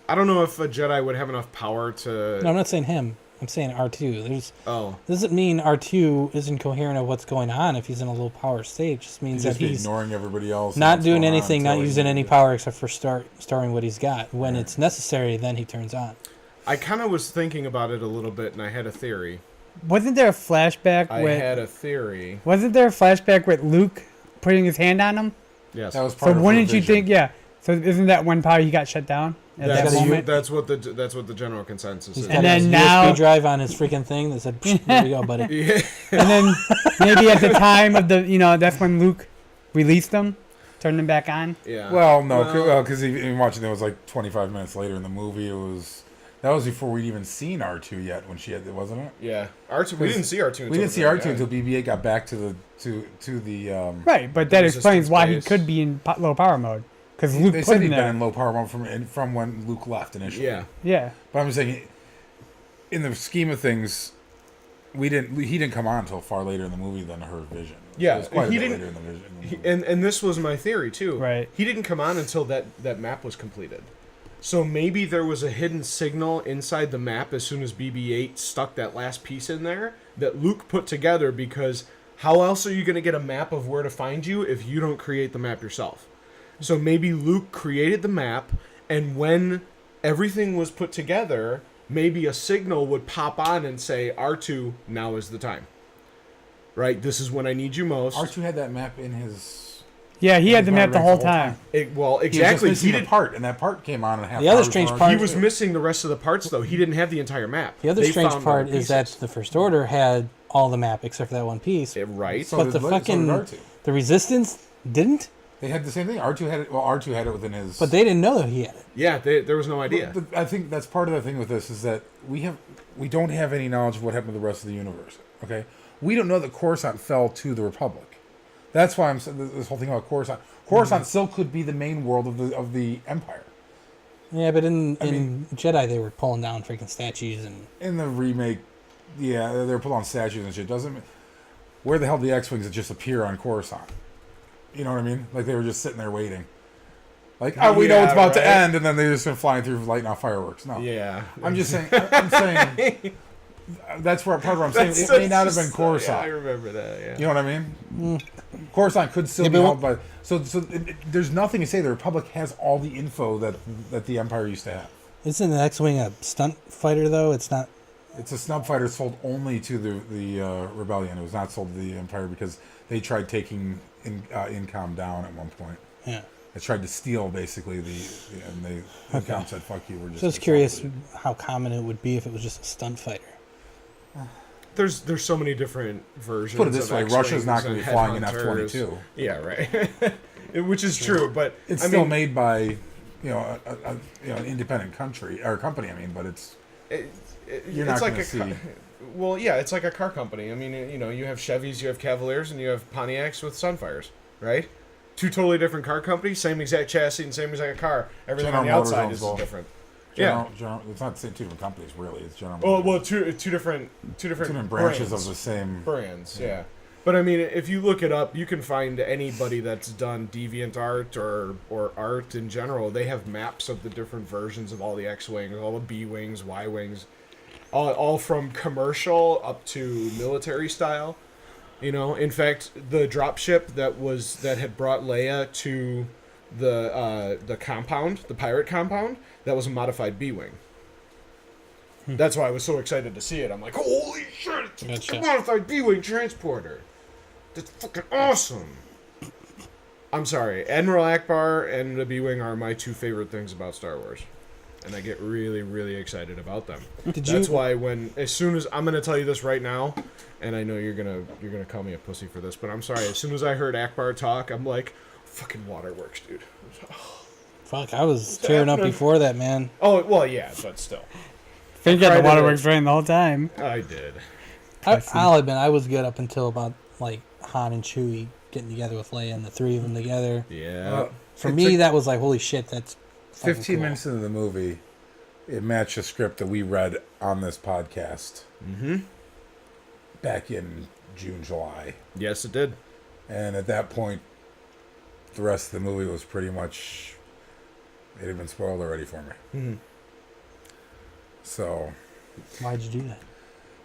I don't know if a Jedi would have enough power to. No, I'm not saying him. I'm saying R2. Oh, Doesn't mean R2 isn't coherent of what's going on if he's in a low power state. It just means He'd just that be he's ignoring everybody else. and not what's doing going on anything, not until he using needed any it. power except for storing what he's got. When it's necessary, then he turns on. I kind of was thinking about it a little bit, and I had a theory. Wasn't there a flashback Wasn't there a flashback with Luke putting his hand on him? Yes. That was So part of her wouldn't you vision. think? Yeah. So isn't that one power he got shut down at that moment? That's what the general consensus He's is. got And his then now- USB drive on his freaking thing that said, "Psh, "There you go, buddy." Yeah. And then maybe at the time of the, that's when Luke released them, turned them back on. Yeah. Well, no, Well- because even watching it was like 25 minutes later in the movie. That was before we'd even seen R2 yet when she had it, wasn't it? Yeah. R2. We didn't see R2. Until We didn't see the very R2 end. until BB-8 got back to the. Right, but that Resistance explains why he base. could be in low power mode because Luke They put said him he'd been there. in low power mode from when Luke left initially. Yeah. Yeah. But I'm saying, in the scheme of things, he didn't come on until far later in the movie than her vision. Yeah, It was quite a he bit didn't- later in the vision. And this was my theory too. Right. He didn't come on until that map was completed. So maybe there was a hidden signal inside the map as soon as BB-8 stuck that last piece in there that Luke put together, because how else are you going to get a map of where to find you if you don't create the map yourself? So maybe Luke created the map, and when everything was put together, maybe a signal would pop on and say, R2, now is the time. Right? This is when I need you most. R2 had that map in his. Yeah, he had the in his map the memory whole bank time. Well, He exactly. was just missing a part, and that part came on and half. The other hours strange on part- He R2. was missing the rest of the parts, though. He didn't have the entire map. The other They strange found part other is that pieces. the First Order had all the map except for that one piece. Right. So But did the so did fucking R2. the Resistance didn't. They had the same thing. R2 had it. Well, R2 had it within his. But they didn't know that he had it. Yeah, there was no idea. I think that's part of the thing with this is that we don't have any knowledge of what happened to the rest of the universe. Okay, we don't know that Coruscant fell to the Republic. That's why I'm saying this whole thing about Coruscant. Coruscant still could be the main world of the Empire. Yeah, but in mean- Jedi they were pulling down freaking statues and In the remake, yeah, they're put on statues and shit. Where the hell did the X-wings that just appear on Coruscant? You know what I mean? Like they were just sitting there waiting. Like, oh, we know Yeah, it's about to right. end, and then they just been flying through lighting off fireworks. No, Yeah. I'm just saying. I'm saying that's where part of what I'm saying. It may not have been Coruscant. Yeah, I remember that. Yeah. You know what I mean? Coruscant could still Yeah, be but held by. So there's nothing to say the Republic has all the info that the Empire used to have. isn't the X-wing a stunt fighter though? It's not. It's a snub fighter sold only to the Rebellion. It was not sold to the Empire because they tried taking Incom down at one point. Yeah. They tried to steal basically and the Incom said, "Fuck you." We're just. So I was curious how common it would be if it was just a stunt fighter. There's so many different versions. Put it this of way: X-Wings Russia's not going to and be flying an headhunters. F-22. Yeah, right. Which is true, but It's I still mean, made by, an independent country or company. I mean, but it's you're it's not like going to see. Well, yeah, it's like a car company. I mean, you have Chevys, you have Cavaliers, and you have Pontiacs with Sunfires, right? Two totally different car companies, same exact chassis and same exact car. Everything General on the Motors outside owns is both. different. General, it's not the same two different companies, really. It's General. Well, Motors. two different branches brands. of the same. brands, yeah. But I mean, if you look it up, you can find anybody that's done deviant art or art in general. They have maps of the different versions of all the X-wings, all the B-wings, Y-wings, all from commercial up to military style. In fact, the dropship that had brought Leia to the compound, the pirate compound, that was a modified B-wing. That's why I was so excited to see it. I'm like, holy shit, it's a Gotcha. modified B-wing transporter. That's fucking awesome. I'm sorry, Admiral Akbar and the B-wing are my two favorite things about Star Wars, and I get really, really excited about them. That's why as soon as I'm gonna tell you this right now, and I know you're gonna call me a pussy for this, but I'm sorry. As soon as I heard Akbar talk, I'm like, Fucking waterworks, dude. Fuck, I was tearing up happening? before that, man. Oh, well, yeah, but still. Think got the cried at waterworks running the whole time. I did. I'll admit, I was good up until about like Han and Chewie getting together with Leia and the three of them together. Yeah. For It me, took that was like, holy shit, that's fucking 15 cool. minutes into the movie, it matched a script that we read on this podcast back in June, July. Yes, it did. And at that point, the rest of the movie was pretty much... It had been spoiled already for me. Mm-hmm. So... Why'd you do that?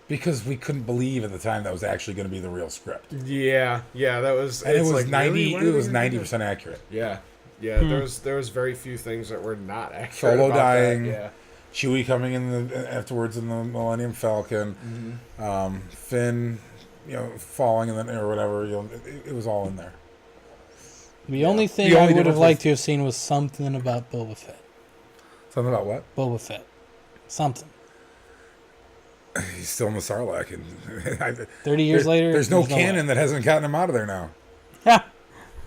Because we couldn't believe at the time that was actually going to be the real script. Yeah, that was... And it was like, 90. really? When It are was they gonna do 90% accurate. that? Yeah. There was very few things that were not accurate. Solo about dying. That. Yeah. Chewie coming in afterwards in the Millennium Falcon. Finn, falling in the or whatever. It was all in there. The only thing The I only would have difference liked to have seen was something about Boba Fett. Something about what? Boba Fett. Something. He's still in the Sarlacc, and 30 years later, there's no way. canon that hasn't gotten him out of there now.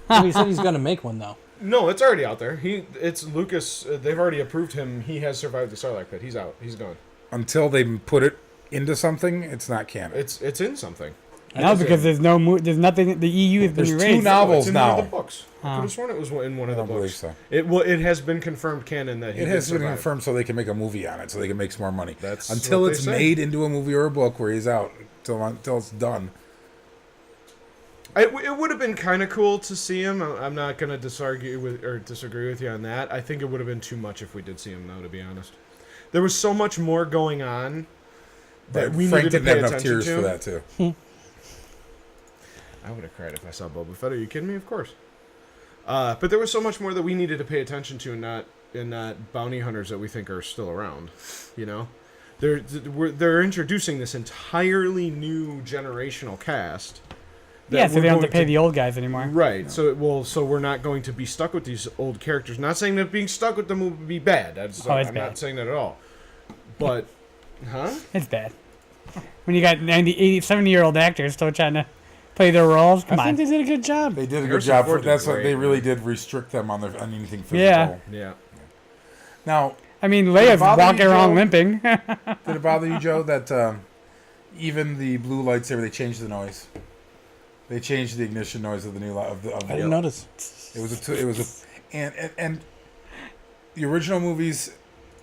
Well, he said he's going to make one, though. No, it's already out there. It's Lucas. They've already approved him. He has survived the Sarlacc pit. He's out. He's gone. Until they put it into something, it's not canon. It's in something. No, because there's there's nothing. The EU has been There's erased. two novels it's in now. one of the books. I could have sworn it was in one of the I don't believe books. so. It has been confirmed canon that he It did has been survive. confirmed so they can make a movie on it, so they can make some more money. That's until what they it's say. made into a movie or a book where he's out. Until it's done. It would have been kind of cool to see him. I'm not going to disagree with you on that. I think it would have been too much if we did see him, though, to be honest. There was so much more going on that But we Frank needed to didn't pay have enough attention tears to. for that too. I would have cried if I saw Boba Fett. Are you kidding me? Of course. But there was so much more that we needed to pay attention to, and not bounty hunters that we think are still around. They're introducing this entirely new generational cast. that Yeah, so we're they don't have to going pay the old guys anymore. Right. So we're not going to be stuck with these old characters. Not saying that being stuck with them would be bad. It's I'm bad. not saying that at all. But, huh? It's bad. When you got 90, 80, 70-year-old actors still trying to play their roles, come I on. think they did a good job. They did a good Harrison job. Ford did That's what great, they really man. did restrict them on anything physical. Yeah. Yeah. Now, I mean, Leia's bother you, walking around Joe? limping. did it bother you, Joe, that even the blue lightsaber, they changed the noise? They changed the ignition noise of the new of the. I didn't notice. And the original movies,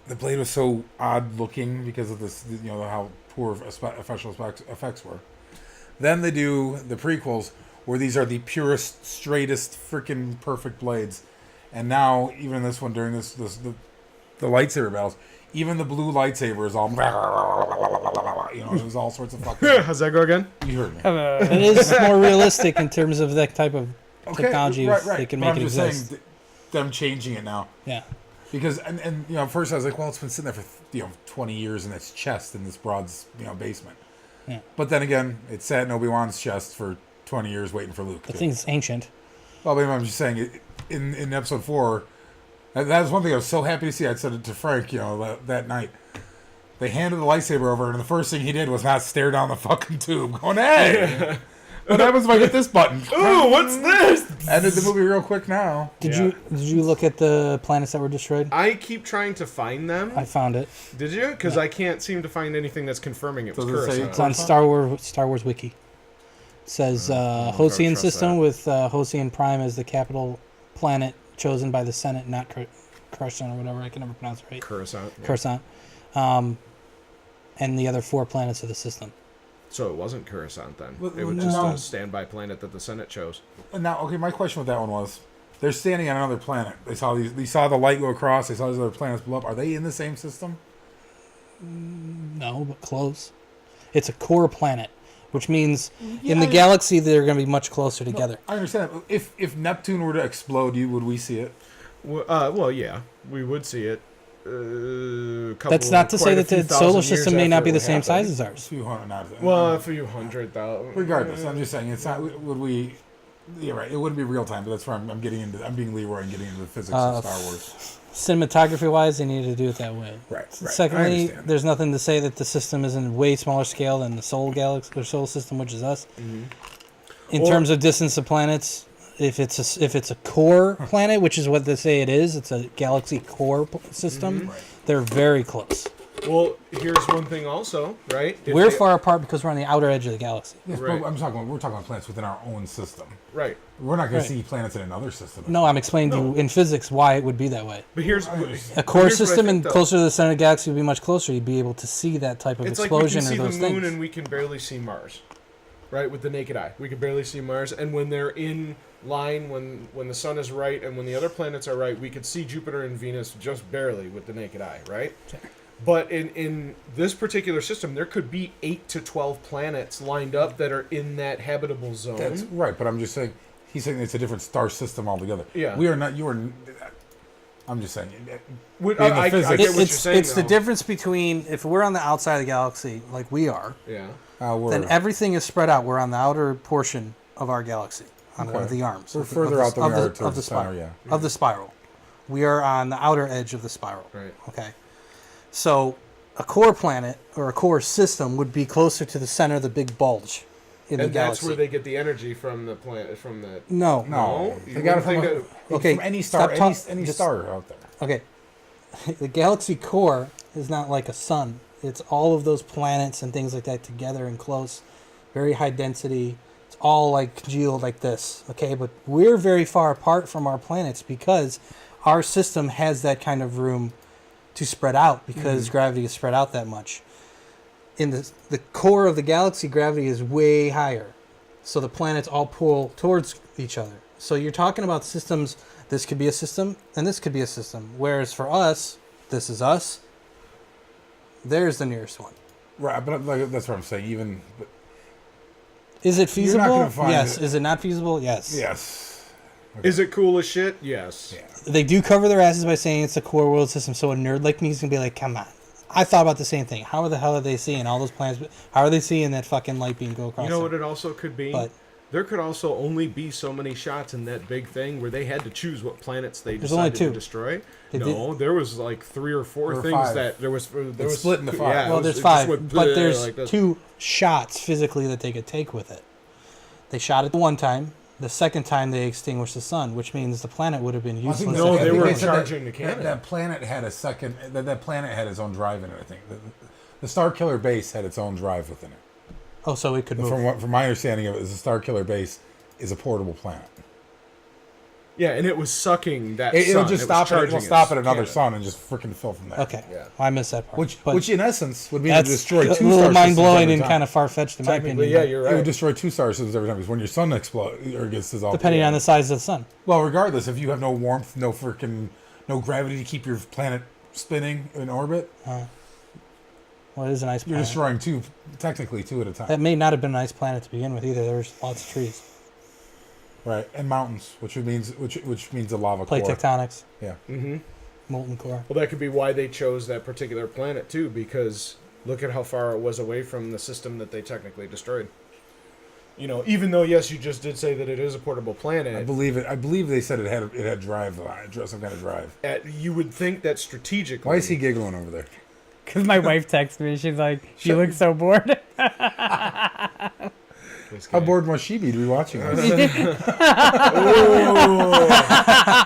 the blade was so odd looking because of this, how poor special effects were. Then they do the prequels where these are the purest, straightest, freaking perfect blades, and now even this one during the lightsaber battles, even the blue lightsaber is all, it was all sorts of fucking. How's that go again? You heard me. It is more realistic in terms of that type of technology. right. They can But make I'm it just exist. saying, them changing it now. Yeah. Because and at first I was like, well, it's been sitting there for 20 years in its chest in this broad's basement. Yeah. But then again, it sat in Obi-Wan's chest for 20 years waiting for Luke. The too. thing's ancient. Well, maybe I'm just saying in episode 4, that was one thing I was so happy to see. I said it to Frank, that night. They handed the lightsaber over, and the first thing he did was not stare down the fucking tube, going, "Hey, what happens if I hit this button?" Ooh, what's this? Ended the movie real quick now. Did you look at the planets that were destroyed? I keep trying to find them. I found it. Did you? Because I can't seem to find anything that's confirming it was Does it say Coruscant. It's on Star Wars Wiki. It says Hosian trust system that. with Hosian Prime as the capital planet chosen by the Senate, not Coruscant or whatever. I can never pronounce it right. Coruscant. Yeah. Coruscant. And the other 4 planets of the system. So it wasn't Coruscant then. Well, It was no. just a standby planet that the Senate chose. Now, okay, my question with that one was, they're standing on another planet. They saw the light go across. They saw these other planets blow up. Are they in the same system? No, but close. It's a core planet, which means in the Yeah, galaxy they're going to be much closer together. I understand that. If Neptune were to explode, would we see it? Well, yeah, we would see it. That's not to say that the solar system may not be the same size as A ours. few hundred, not Well, a few 100,000. regardless, I'm just saying it's not. Would we? Yeah, right. It wouldn't be real time, but that's where I'm getting into. I'm being Leroy and getting into the physics of Star Wars. Cinematography wise, they need to do it that way. Right. I Secondly, understand. there's nothing to say that the system is in way smaller scale than the Sol galaxy or Solar System, which is us. Mm-hmm. In Or- terms of distance of planets, if it's a core planet, which is what they say it is, it's a galaxy core system. Mm-hmm. Right. They're very close. Well, here's one thing also, right? If We're they- far apart because we're on the outer edge of the galaxy. Yes, Right. but we're talking about planets within our own system. Right. We're not going Right. to see planets in another system. No, I'm explaining to you in physics why it would be that way. But here's A core here's what I system think, and though. closer to the center of the galaxy would be much closer. You'd be able to see that type of It's like we explosion can see or the those moon things. and we can barely see Mars, right? With the naked eye, we can barely see Mars. And when they're in line, when the sun is right and when the other planets are right, we could see Jupiter and Venus just barely with the naked eye, right? But in this particular system, there could be 8 to 12 planets lined up that are in that habitable zone. That's right, but I'm just saying, he's saying it's a different star system altogether. Yeah. We are not, you are, I'm just saying. What- in the I get physics- what you're It's saying, the though. difference between if we're on the outside of the galaxy like we are, Yeah. then everything is spread out. We're on the outer portion of our galaxy, on one of Okay. the arms. We're of the- further of out the, than we of are the, towards of the the center, spiral. yeah. Of the spiral. We are on the outer edge of the spiral. Right. Okay. So a core planet or a core system would be closer to the center of the big bulge in And the that's galaxy. where they get the energy from the planet, from the. No. No, You they got it wouldn't from, think Okay, from any star, stop any just- star out there. Okay. The galaxy core is not like a sun. It's all of those planets and things like that together and close, very high density. It's all like congealed like this. Okay, but we're very far apart from our planets because our system has that kind of room to spread out because gravity is spread out that much. In the core of the galaxy, gravity is way higher. So the planets all pull towards each other. So you're talking about systems, this could be a system, and this could be a system. Whereas for us, this is us, there's the nearest one. Right, but like, that's what I'm saying. Even, but Is it You're not feasible? gonna find Yes. it. Is it not feasible? Yes. yes. Is it cool as shit? Yes. Yeah. They do cover their asses by saying it's a core world system, so a nerd like me is going to be like, come on. I thought about the same thing. How the hell are they seeing all those planets? How are they seeing that fucking light beam go across You know them? what it also could be? But There could also only be so many shots in that big thing where they had to choose what planets they There's only decided to two. destroy. They No, there was like 3 or 4 Or things 5. that there was. There was split into 5. Yeah, it well, was- there's it just 5, went but bleh there's like this. 2 shots physically that they could take with it. They shot it the one time. The second time they extinguished the sun, which means the planet would have been I useless. think No, I they think were said charging the cannon. That planet had a second. That planet had its own drive in it. I think the Star Killer base had its own drive within it. Oh, so it could move. From my understanding of it, is the Star Killer base is a portable planet. Yeah, and it was sucking that. It'll sun. just It was stop. It charging will stop at its another cannon. sun and just freaking fill from there. Okay, Yeah. well, I missed that part. But Which in essence would mean to that's destroy 2 a star little systems mind blowing every and time. kind of far fetched in my Technically, opinion. yeah, you're It would right. destroy 2 star systems every time because when your sun explodes or gets dissolved. Depending on the size of the sun. Well, regardless, if you have no warmth, no gravity to keep your planet spinning in orbit, Well, it is a nice you're planet. destroying 2, technically 2 at a time. That may not have been a nice planet to begin with either. There's lots of trees. Right, and mountains, which means the lava Plate core. tectonics, Yeah, molten core. Well, that could be why they chose that particular planet too, because look at how far it was away from the system that they technically destroyed. You know, even though yes, you just did say that it is a portable I planet, believe it. I believe they said it had drive, some kind of drive. you would think that strategically. Why is he giggling over there? Because my wife texted me. She's like, she Shut- looks so bored. This How guy. bored must she be to be watching this?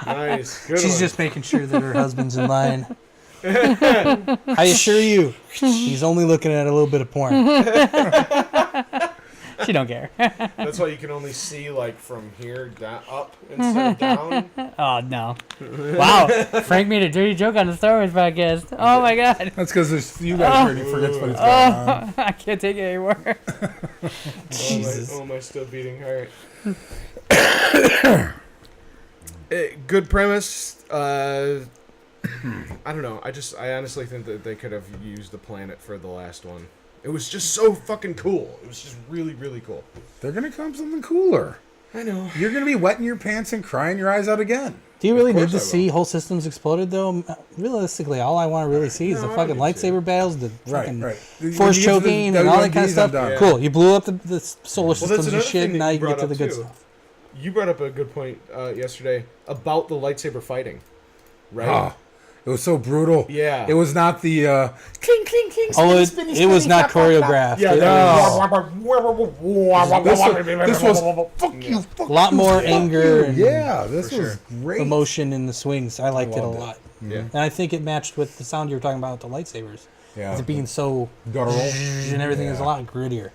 Nice. Good She's one. just making sure that her husband's in line. I assure you, he's only looking at a little bit of porn. She don't care. That's why you can only see like from here down up instead of down. Oh, no. Wow. Frank made a dirty joke on the Star Wars podcast. Oh, my God. That's because you guys already forgets what it's going on. I can't take it anymore. Jesus. Oh my still beating heart. Good premise. I don't know. I honestly think that they could have used the planet for the last one. It was just so fucking cool. It was just really, really cool. They're gonna come something cooler. I know. You're gonna be wetting your pants and crying your eyes out again. Do you really course need to I see whole systems exploded, though? Realistically, all I want to really see is the No, I fucking don't need to. lightsaber battles, the Right, fucking right. When force you get to the choking, and all that kind of WMDs, stuff. I'm done. Yeah. Cool. You blew up the solar Well, that's systems and another shit, thing and now that you can get brought to the up, good too. stuff. You brought up a good point yesterday about the lightsaber fighting, right? Ah. It was so brutal. Yeah. It was not the cling, cling, cling, Oh, spinny, it was spinny, not flap, flap, flap. choreographed. Yeah, It This was fuck you, fuck A lot you, more fuck anger you. and- Yeah, this For was sure. great. emotion in the swings. I liked it a loved it. lot. Yeah. And I think it matched with the sound you were talking about with the lightsabers. Yeah, It being so guttural. and everything is a Yeah. lot grittier.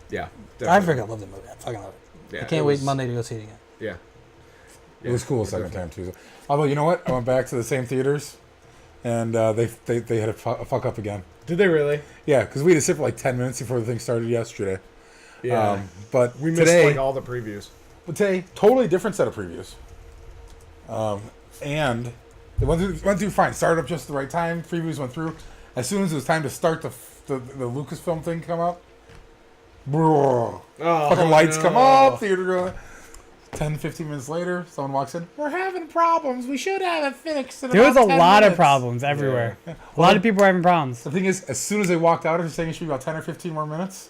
Yeah. I Definitely. freaking love the movie. I fucking love it. Yeah, I can't it wait was- Monday to go see it again. Yeah. It was cool the second time too. Although you know what, I went back to the same theaters, and they had a fuck up again. Did they really? Yeah, because we had to sit for like 10 minutes before the thing started yesterday. Yeah. But We missed today, like all the previews. but today, totally different set of previews. And it went through fine. Started up just at the right time. Previews went through. As soon as it was time to start the Lucasfilm thing come up, bro, fucking lights come up. Theater going. 10, 15 minutes later, someone walks in. We're having problems. We should have it fixed. In There was a about 10 lot of minutes." problems everywhere. A lot of people were having problems. The thing is, as soon as they walked out, after saying it should be about 10 or 15 more minutes,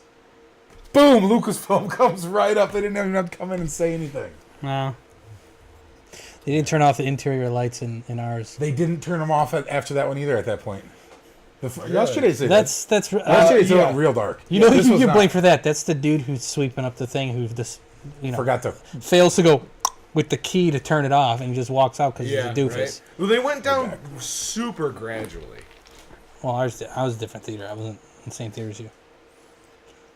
boom, Lucasfilm comes right up. They didn't even have to come in and say anything. Well, They didn't turn off the interior lights in ours. They didn't turn them off after that one either at that point. Yesterday's they did. That's Yesterday's yeah. went real dark. you know This who was you not. blame for that. That's the dude who's sweeping up the thing who just Forgot to. fails to go with the key to turn it off and just walks out because Yeah. he's a doofus. Right? Well, they went down super gradually. Well, I was a different theater. I wasn't in the same theater as you.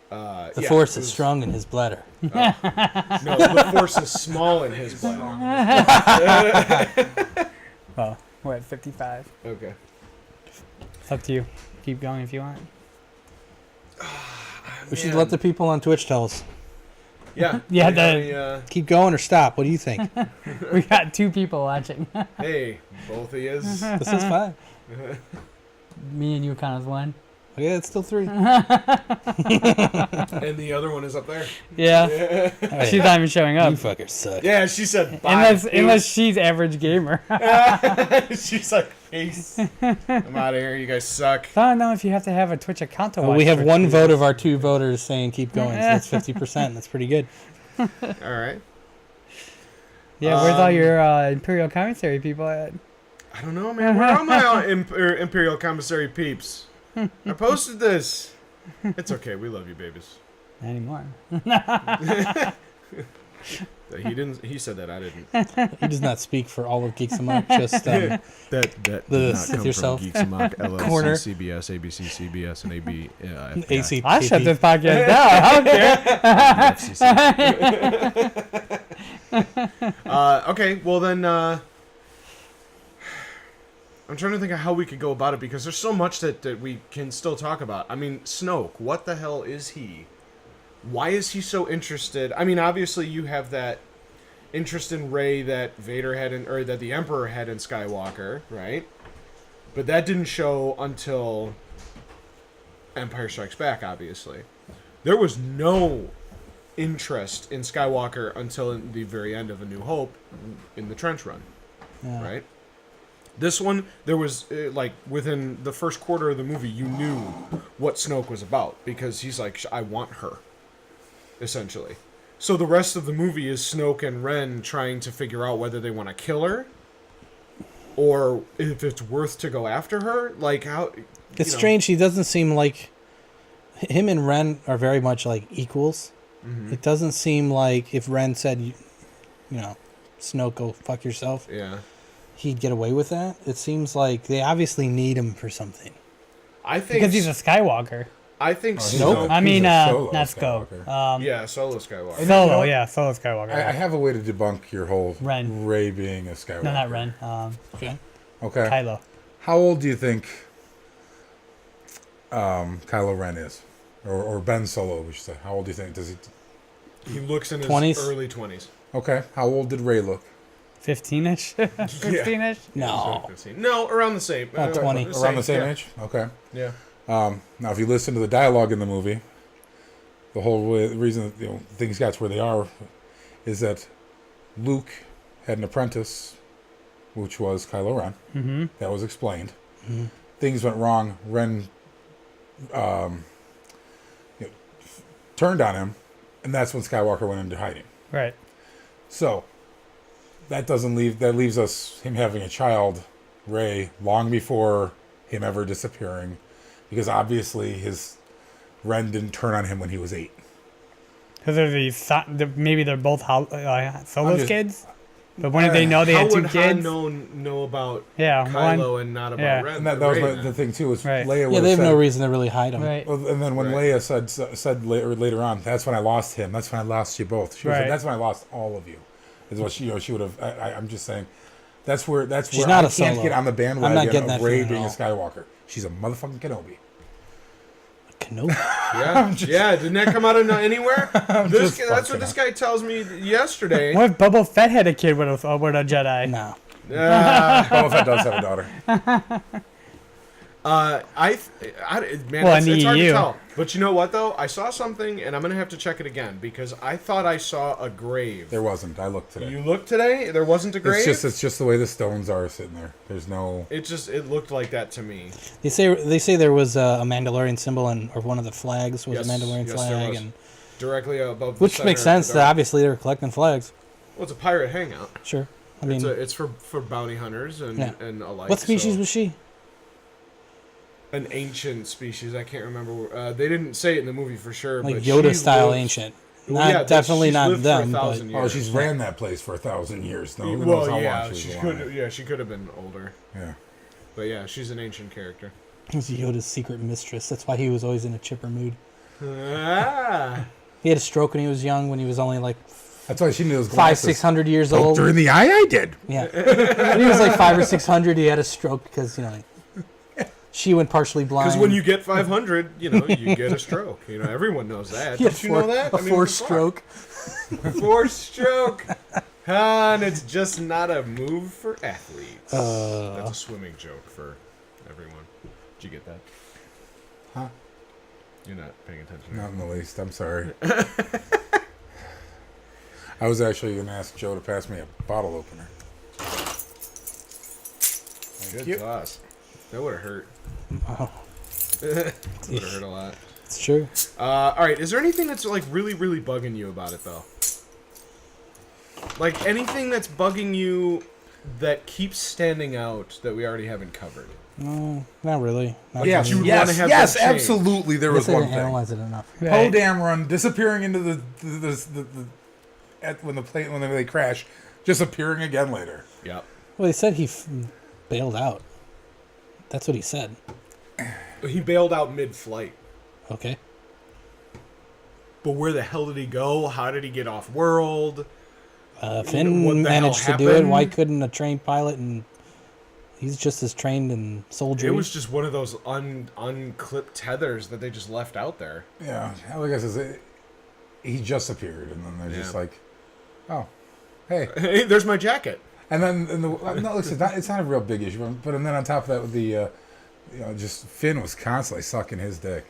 The Yeah, force it is was- strong in his bladder. No, the force is small in his bladder. well, we're at 55. Okay. It's up to you. Keep going if you want. We should let the people on Twitch tell us. Yeah. Yeah, Keep going or stop. What do you think? We got 2 people watching. Hey, both of yous. This is fine. Me and you count as one. Oh, yeah, it's still 3. And the other one is up there. Yeah. She's not even showing You up. fuckers suck. Yeah, she said bye. Unless she's average gamer. She's like, peace. I'm out of here. You guys suck. I don't know if you have to have a Twitch account to watch. Well, we have Twitch one videos. vote of our 2 voters saying keep going. So that's 50%. That's pretty good. All right. Yeah, where's all your Imperial Commissary people at? I don't know, man. Where are my Imperial Commissary peeps? I posted this. It's okay. We love you, babies. Not anymore. He didn't. He said that. I didn't. He does not speak for all of Geeks Amok, just That The- did not with come yourself. from Geeks Amok, LLC, Corner. CBS, ABC, CBS, and AB. FBI, AC. I shut this podcast down. I don't care. FCC. Okay, well then, I'm trying to think of how we could go about it because there's so much that we can still talk about. I mean, Snoke, what the hell is he? Why is he so interested? I mean, obviously you have that interest in Rey that Vader had or that the Emperor had in Skywalker, right? But that didn't show until Empire Strikes Back, obviously. There was no interest in Skywalker until the very end of A New Hope in the trench run, right? This one, there was, like, within the first quarter of the movie, you knew what Snoke was about, because he's like, I want her, essentially. So the rest of the movie is Snoke and Ren trying to figure out whether they want to kill her, or if it's worth to go after her. Like, how... It's strange. He doesn't seem like... Him and Ren are very much like equals. Mm-hmm. It doesn't seem like if Ren said, you know, Snoke, go fuck yourself, Yeah. he'd get away with that. It seems like they obviously need him for something. I think... Because he's a Skywalker. I think Snoke? I mean, He's a solo not Scope. Skywalker. Yeah, Solo Skywalker. And you know Solo, what? yeah, Solo Skywalker. I have a way to debunk your whole Ren. Rey being a Skywalker. No, not Ren. Okay. Okay. Kylo. How old do you think Kylo Ren is? Or Ben Solo, we should say. How old do you think? Does he... He looks in his 20s? early 20s. Okay. How old did Rey look? 15-ish? 15-ish? No. No, around the same. About 20. Around the same yeah. age? Okay. Yeah. Now, if you listen to the dialogue in the movie, the reason that, things got to where they are is that Luke had an apprentice, which was Kylo Ren. Mm-hmm. That was explained. Things went wrong. Ren turned on him, and that's when Skywalker went into hiding. Right. So that leaves us him having a child Rey long before him ever disappearing, because obviously Ren didn't turn on him when he was 8. Because maybe they're both Solo's just- kids. But when did they know they How had 2 would Han kids? know about Yeah, Kylo one. and not about Yeah. Ren? And that was Rey, the then? thing too. Was Right. Leia? Yeah, would've they have said, no reason to really hide him. Right. Well, and then when Right. Leia said later on, that's when I lost him. That's when I lost you both. She was like, Right. that's when I lost all of you. Is what she would have. I'm just saying. That's where She's where not I a can't Solo. get on the I'm not bandwagon getting of that Rey feeling being a at Skywalker. She's a motherfucking Kenobi. Kenobi. Yeah, didn't that come out of anywhere? just That's fucking what this guy tells me yesterday. What if Boba Fett had a kid with a Jedi? No. Boba Fett does have a daughter. Man, Well, it's in the hard to EU. tell. But you know what though? I saw something, and I'm gonna have to check it again because I thought I saw a grave. There wasn't. I looked today. You looked today? There wasn't a grave. It's just the way the stones are sitting there. There's no. It looked like that to me. They say there was a Mandalorian symbol or one of the flags was Yes, a Mandalorian yes, there flag, was. and Directly above. The which center makes of the sense. dark. Obviously, they were collecting flags. Well, it's a pirate hangout. Sure. I mean, It's for bounty hunters and Yeah. and alike. what species so- was she? An ancient species. I can't remember. They didn't say it in the movie for sure. Like but Yoda she style lived- ancient. Well, Not yeah, definitely she's not lived for them, 1,000 but Oh, years. she's ran that place for 1,000 years. Though. Who knows Well, how yeah, long she was could. alive. Yeah, she could have been older. Yeah. But yeah, she's an ancient character. it was Yoda's secret mistress. That's why he was always in a chipper mood. Ah. He had a stroke when he was young, when he was only like That's why she knew those 500, glasses. 600 years Poked old. her in the eye. I did. Yeah. When he was like 500 or 600, he had a stroke because, she went partially blind. Because when you get 500, you get a stroke. Everyone knows that. He had Don't you know that? a I mean, forced fuck. stroke. Forced stroke. And it's just not a move for athletes. That's a swimming joke for everyone. Did you get that? Huh? You're not paying attention. Not in the least. I'm sorry. I was actually going to ask Joe to pass me a bottle opener. Good you. toss. That would have hurt. Oh, That would have hurt a lot. it's true. All right. Is there anything that's like really, really bugging you about it though? Like anything that's bugging you that keeps standing out that we already haven't covered? No, not really. Not Yes, you really. would wanna have yes, that change. absolutely. There I was guess I one didn't thing. analyze it enough. Poe Right. Dameron disappearing into the when they crash, just appearing again later. Yep. Well, he said he bailed out. That's what he said. He bailed out mid-flight. Okay. But where the hell did he go? How did he get off world? Finn what the hell managed to do it. happened? Why couldn't a trained pilot and he's just as trained in soldier? It was just one of those unclipped tethers that they just left out there. Yeah, like I said, he just appeared, and then they're just Yeah. like, "Oh, hey." Hey, there's my jacket. And then no, listen, it's not a real big issue, but and then on top of that, with the just Finn was constantly sucking his dick.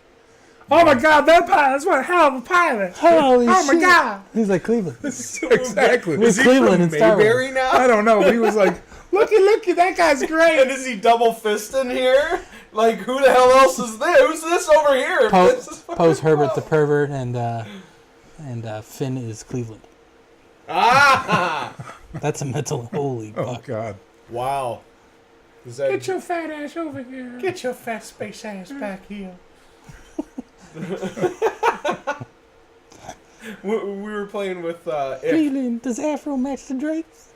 Oh my God, that pilot! That's one hell of a pilot. Holy oh my shit. God! He's like Cleveland. Exactly. With Is he Cleveland from and Star Wars. Mayberry now? I don't know. But he was like, looky, that guy's great. And is he double fisting here? Like, who the hell else is this? Who's this over here? This is fucking Poe's Herbert the cool. pervert, and Finn is Cleveland. Ah! That's a mental. Holy Oh fuck. God! Wow. Is that your fat ass over here. Get your fat space ass back here. we were playing with if. Cleveland, does Afro match the drapes?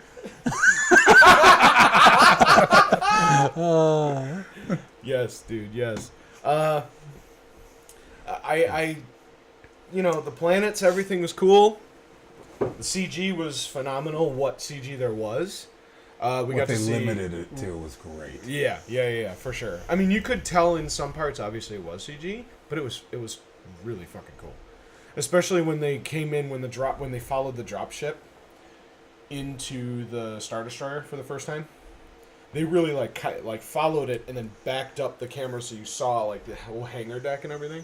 Yes, dude. Yes. The planets, everything was cool. The CG was phenomenal. What CG there was. We What got they to see. limited it to was great. Yeah, for sure. I mean, you could tell in some parts. Obviously, it was CG, but it was really fucking cool. Especially when they came in when they followed the drop ship into the Star Destroyer for the first time. They really like followed it and then backed up the camera so you saw like the whole hangar deck and everything.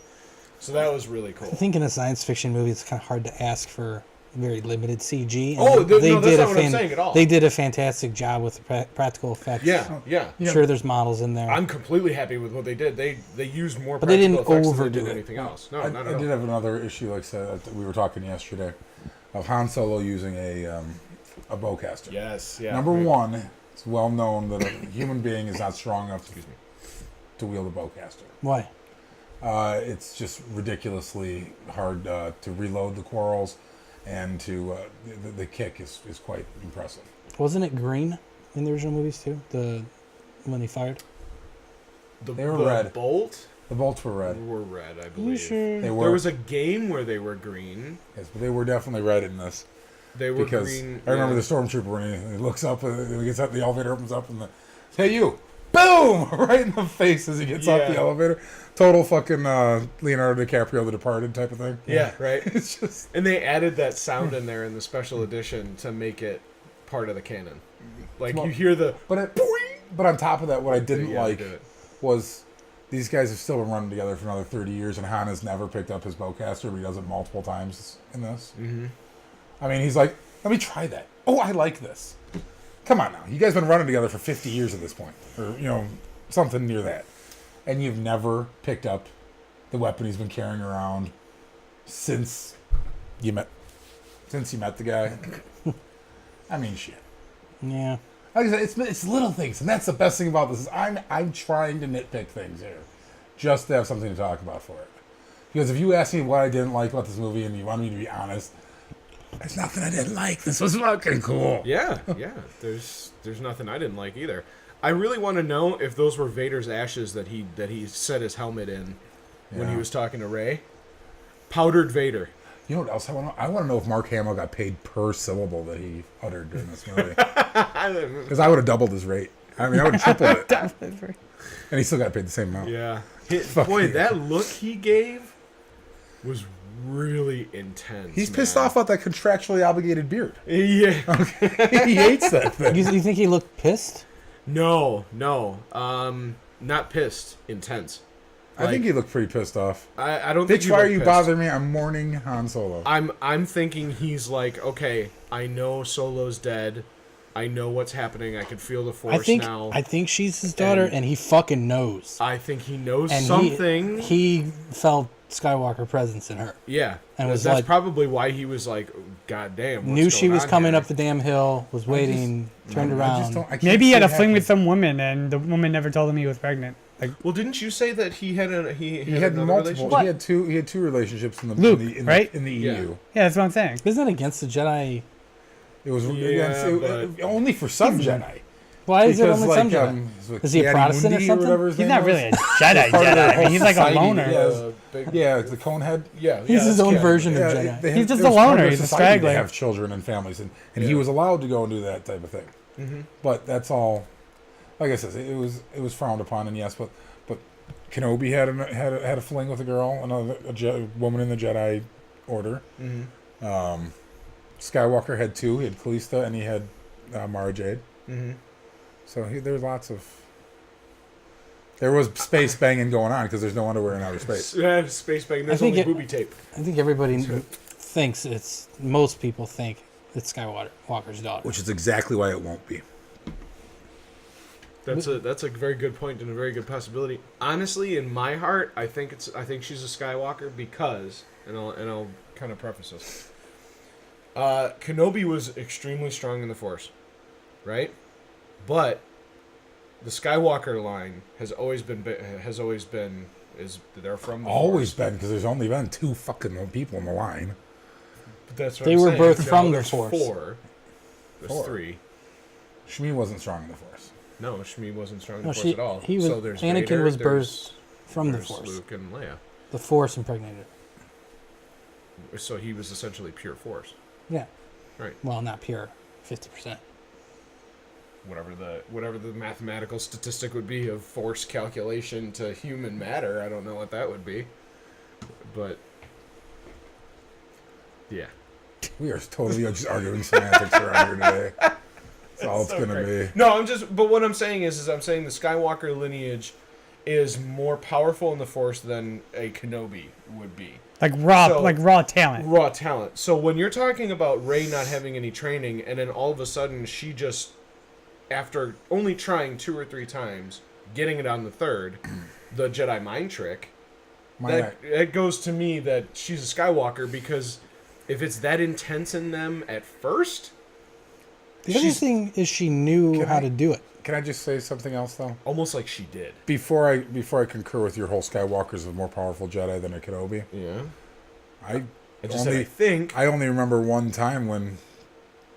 So that was really cool. I think in a science fiction movie, it's kind of hard to ask for very limited CG. and Oh, no, that's not what I'm saying at all. They did a fantastic job with the practical effects. Yeah. I'm sure there's models in there. I'm completely happy with what they did. They used more But they practical didn't effects than they overdo did it. anything else. No, I not at did all. have another issue, like I said, we were talking yesterday, of Han Solo using a bowcaster. Yes, yeah. Number right. one, It's well known that a human being is not strong enough to wield a bowcaster. Why? It's just ridiculously hard to reload the quarrels, and to the kick is quite impressive. Wasn't it green in the original movies too? When he fired? They were red. Bolt? The bolts were red. Were red, I You believe. sure? They were. There was a game where they were green. Yes, but they were definitely red in this. They were Because green. I remember the stormtrooper when he looks up and he gets up, the elevator opens up, and hey you, boom, right in the face as he gets off the elevator. Total fucking Leonardo DiCaprio, The Departed type of thing. Yeah, right. It's just And they added that sound in there in the special edition to make it part of the canon. Like Well, you hear the. but on top of that, what I didn't Yeah, like do it. was these guys have still been running together for another 30 years, and Han has never picked up his bowcaster, but he does it multiple times in this. Mm-hmm. I mean, he's like, let me try that. Oh, I like this. Come on now. You guys have been running together for 50 years at this point. Or, something near that. And you've never picked up the weapon he's been carrying around since you met the guy. I mean, shit. Yeah. Like I said, it's little things, and that's the best thing about this is I'm trying to nitpick things here, just to have something to talk about for it. Because if you ask me what I didn't like about this movie, and you want me to be honest, there's nothing I didn't like. This was fucking cool. Yeah. There's nothing I didn't like either. I really want to know if those were Vader's ashes that he set his helmet in when he was talking to Rey. Powdered Vader. You know what else I want to? I want to know if Mark Hamill got paid per syllable that he uttered during this movie. Because I would have doubled his rate. I mean, I would have tripled it. And he still got paid the same amount. Yeah. Fuck Boy, yeah. that look he gave was really intense. He's pissed man. off about that contractually obligated beard. Yeah. He hates that thing. You think he looked pissed? No. Not pissed. Intense. I think he looked pretty pissed off. I don't think Bitch, he why are looked you pissed. bothering me? I'm mourning Han Solo. I'm thinking he's like, okay, I know Solo's dead. I know what's happening. I can feel the Force now. I think she's his daughter, and he fucking knows. I think he knows And something. He felt Skywalker presence in her. Yeah. And was that's like- probably why he was like, God damn. Knew what's she going was on coming here? up the damn hill, was waiting, turned around. Maybe he had a fling with some woman, and the woman never told him he was pregnant. Like Well, didn't you say that he had He had another multiple. relationship? He had two relationships in the Luke, in the Yeah. EU. yeah, that's what I'm saying. Isn't that against the Jedi? It was Yeah, only for some Jedi. Why is it only some Jedi? Is he a Protestant or something? He's not really a Jedi Jedi. I mean, he's like a society, loner. Yeah, the Conehead. Yeah, He's his own version of Yeah, Jedi. they He's just it a was part of loner. their He's a society to straggler. have children and families, and he Yeah. was allowed to go and do that type of thing. Mm-hmm. But that's all. Like I said, it was frowned upon, and yes, but Kenobi had a fling with a girl, a woman in the Jedi Order. Mm-hmm. Skywalker had two. He had Kalista and he had Mara Jade. Mm-hmm. So there's lots of. There was space banging going on because there's no underwear in outer space. Space bang. There's I think only it- booby tape. I think everybody thinks it's. Most people think it's Skywalker's daughter. Which is exactly why it won't be. That's a very good point and a very good possibility. Honestly, in my heart, I think she's a Skywalker because, and I'll kind of preface this. Kenobi was extremely strong in the Force, right? But the Skywalker line has always been they're from the Always Force. been, because there's only been two fucking people in the line. But that's what They I'm were saying. birthed No, from the there's Force. Four. There's Four. three. Shmi wasn't strong in the Force. No, Shmi wasn't strong in No, the Force at all. he was. So there's Anakin Vader, was there's- birthed from the there's Force. Luke and Leia. The Force impregnated. So he was essentially pure Force. Yeah. Right. Well, not pure, 50%. Whatever the mathematical statistic would be of Force calculation to human matter, I don't know what that would be. But yeah. We are totally just arguing semantics around here today. That's all it's gonna be. No, but what I'm saying is I'm saying the Skywalker lineage is more powerful in the Force than a Kenobi would be. Like raw talent. Raw talent. So when you're talking about Rey not having any training, and then all of a sudden she just, after only trying 2 or 3 times, getting it on the third, the Jedi mind trick, it goes to me that she's a Skywalker, because if it's that intense in them at first, The other thing is she knew Can how I- to do it. Can I just say something else though? Almost like she did. Before I concur with your whole Skywalker's a more powerful Jedi than a Kenobi. Yeah. I I just said I think. I only remember one time when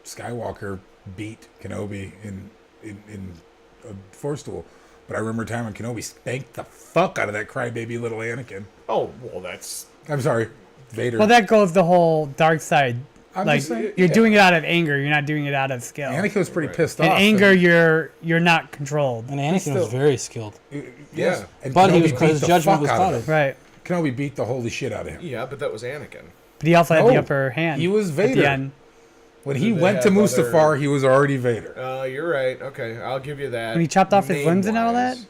Skywalker beat Kenobi in a Force duel. But I remember a time when Kenobi spanked the fuck out of that crybaby little Anakin. Oh, well, that's. I'm sorry, Vader. Well, that goes the whole dark side. I'm Like just saying, you're yeah. doing it out of anger. You're not doing it out of skill. Anakin was pretty Right. pissed In off. anger, you're not controlled. And Anakin still- was very skilled. Yes. Yeah. And But he Kenobi was, beat his the judgment fuck was out of clouded. him. Right. Kenobi beat the holy shit out of him. Yeah, but that was Anakin. But he also had the No, upper hand. he was At Vader. the end. When he They went to have Mustafar, other- he was already Vader. You're right. Okay, I'll give you that. When he chopped off his limbs and all Name-wise. that?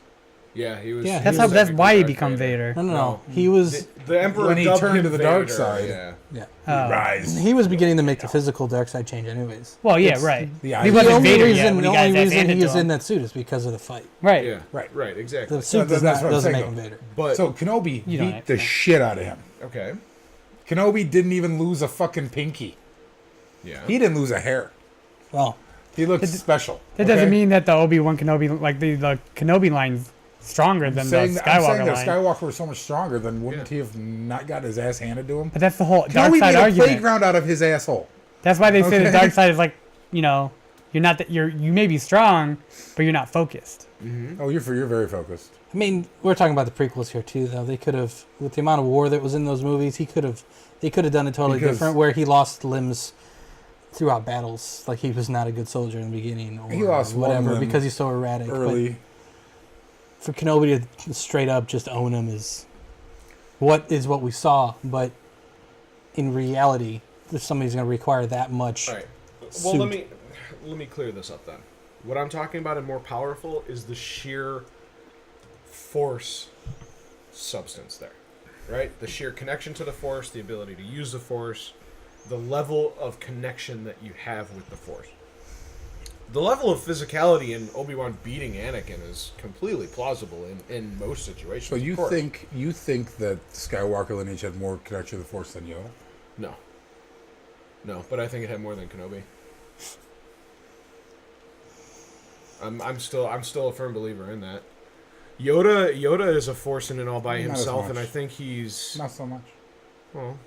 Yeah, he was. Yeah, he That's was how. That's technically why he Darth become Vader. No. He was The Emperor When he dubbed turned him to the dark Vader, side. Yeah. yeah. Oh. Rise. He was beginning to make the physical dark side change, anyways. Well, yeah, It's right. the He idea. The wasn't only Vader reason, yet when the he got only his ass reason handed he to is him. in that suit is because of the fight. Right. Yeah. Right. Right. Exactly. The suit that's what I'm doesn't saying, make him though. Vader. But So Kenobi You don't beat have the to. shit out of him. okay. Kenobi didn't even lose a fucking pinky. Yeah. He didn't lose a hair. Well, He looked special. That okay? doesn't mean that the Obi-Wan Kenobi, like the Kenobi line's stronger than the I'm saying Skywalker that line. Skywalker was so much stronger, then wouldn't Yeah. he have not got his ass handed to him? But that's the whole dark Kenobi side made a argument. playground out of his asshole. That's why they say the Okay. dark side is like, you know, you're not that you may be strong, but you're not focused. Oh, you're very focused. I mean, we're talking about the prequels here too, though. They could have, with the amount of war that was in those movies, they could have done it totally Because- different, where he lost limbs throughout battles, like he was not a good soldier in the beginning, or He lost one whatever, limb because he's so erratic. But Early. for Kenobi to straight up just own him is what we saw, but in reality, if somebody's going to require that much, All right. Well, let suit. me clear this up then. What I'm talking about and more powerful is the sheer force substance there, right? The sheer connection to the force, the ability to use the force, the level of connection that you have with the force. The level of physicality in Obi-Wan beating Anakin is completely plausible in most situations. So you of course. think that Skywalker lineage had more connection to the Force than Yoda? No, but I think it had more than Kenobi. I'm still a firm believer in that. Yoda is a force in and all by Not as himself, and much. I think he's Not so much. well.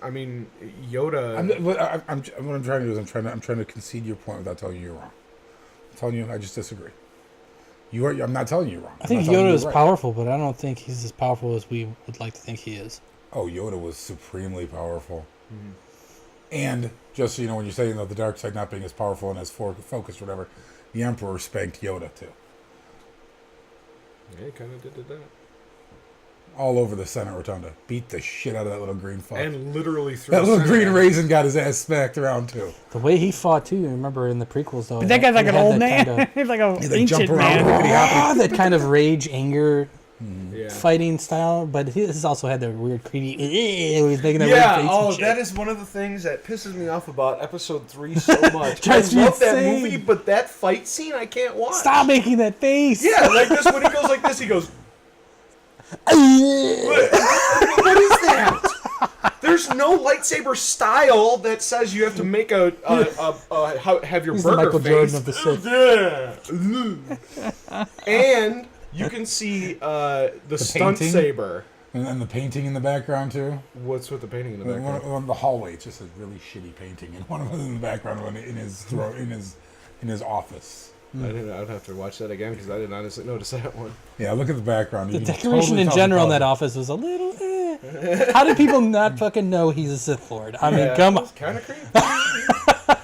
I mean, Yoda. What I'm trying to do is I'm trying to concede your point without telling you you're wrong. I'm telling you I just disagree. I'm not telling you you're wrong. I think I'm not telling Yoda you is you're right. powerful, but I don't think he's as powerful as we would like to think he is. Oh, Yoda was supremely powerful. Mm-hmm. And just so you know, when you're saying that the dark side not being as powerful and as focused or whatever, the Emperor spanked Yoda too. Yeah, he kind of did that. All over the Senate Rotunda. Beat the shit out of that little green fuck. And literally threw that little Senate green at him. raisin got his ass smacked around too. The way he fought too, remember in the prequels though. But that guy's like he an had old that man. kinda- He's like a He's like ancient jump around, man. hippity hoppity. that kind of rage, anger, Yeah. fighting style, but he has also had the weird creepy. He's making that Yeah, weird face. oh, and shit. that is one of the things that pisses me off about Episode 3 so much. I Drives me love that insane. movie, but that fight scene I can't watch. Stop making that face. Yeah, like this, when he goes like this, he goes, what is that? There's no lightsaber style that says you have to make have your He's the burger Michael face. Jordan of the Yeah. And you can see the stunt painting? saber. And the painting in the background too. What's with the painting in the background? On the hallway, it's just a really shitty painting, and one of them in the background, one in his office. I'd have to watch that again because I didn't honestly notice that one. Yeah, look at the background. The You can decoration totally in tell general in the that color. office was a little. How did people not fucking know he's a Sith Lord? I mean, come on. Kind of creepy.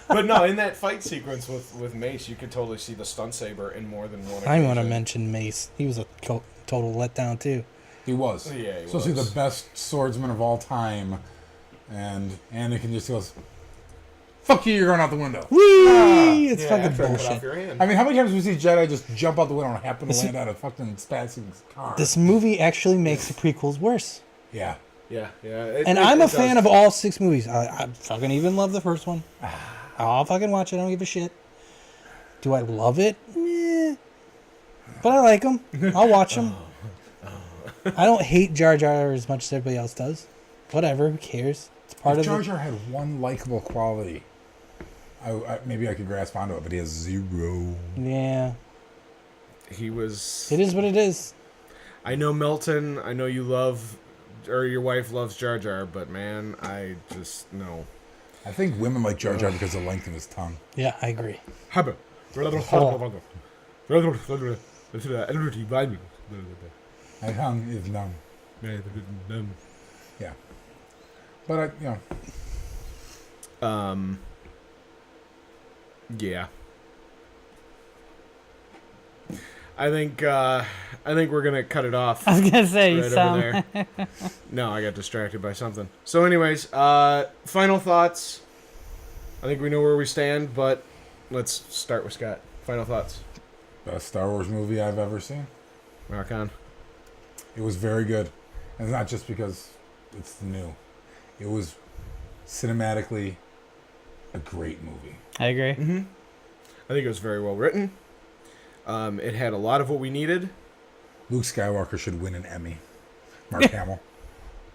But no, in that fight sequence with Mace, you could totally see the stunt saber in more than one. I want to occasion. mention Mace. He was a total letdown too. He was. Yeah, he Especially was. the best swordsman of all time, and Anakin just goes, "Fuck you! You're going out the window." Whee! It's Yeah, fucking after I cut off bullshit. your hand. I mean, how many times do we see Jedi just jump out the window and happen to This- land out of fucking spazzing car? This movie actually makes the prequels worse. Yeah. Yeah. And I'm a fan of all 6 movies. I fucking even love the first one. I'll fucking watch it. I don't give a shit. Do I love it? Meh. But I like them. I'll watch them. I don't hate Jar Jar as much as everybody else does. Whatever. Who cares? It's part If of Jar it. Jar had one likable quality, maybe I could grasp onto it, but he has 0. Yeah. He was. It is what it is. I know Melton. I know you love, or your wife loves Jar Jar, but man, I just no. I think women like Jar Jar because of the length of his tongue. Yeah, I agree. My tongue is numb. Yeah. But Yeah. I think we're gonna cut it off. I was gonna say right you over sound. there. No, I got distracted by something. So, anyways, final thoughts. I think we know where we stand, but let's start with Scott. Final thoughts. best Star Wars movie I've ever seen. Rock on. It was very good. And it's not just because it's new. It was cinematically a great movie. I agree. Mm-hmm. I think it was very well written. It had a lot of what we needed. Luke Skywalker should win an Emmy. Mark Hamill.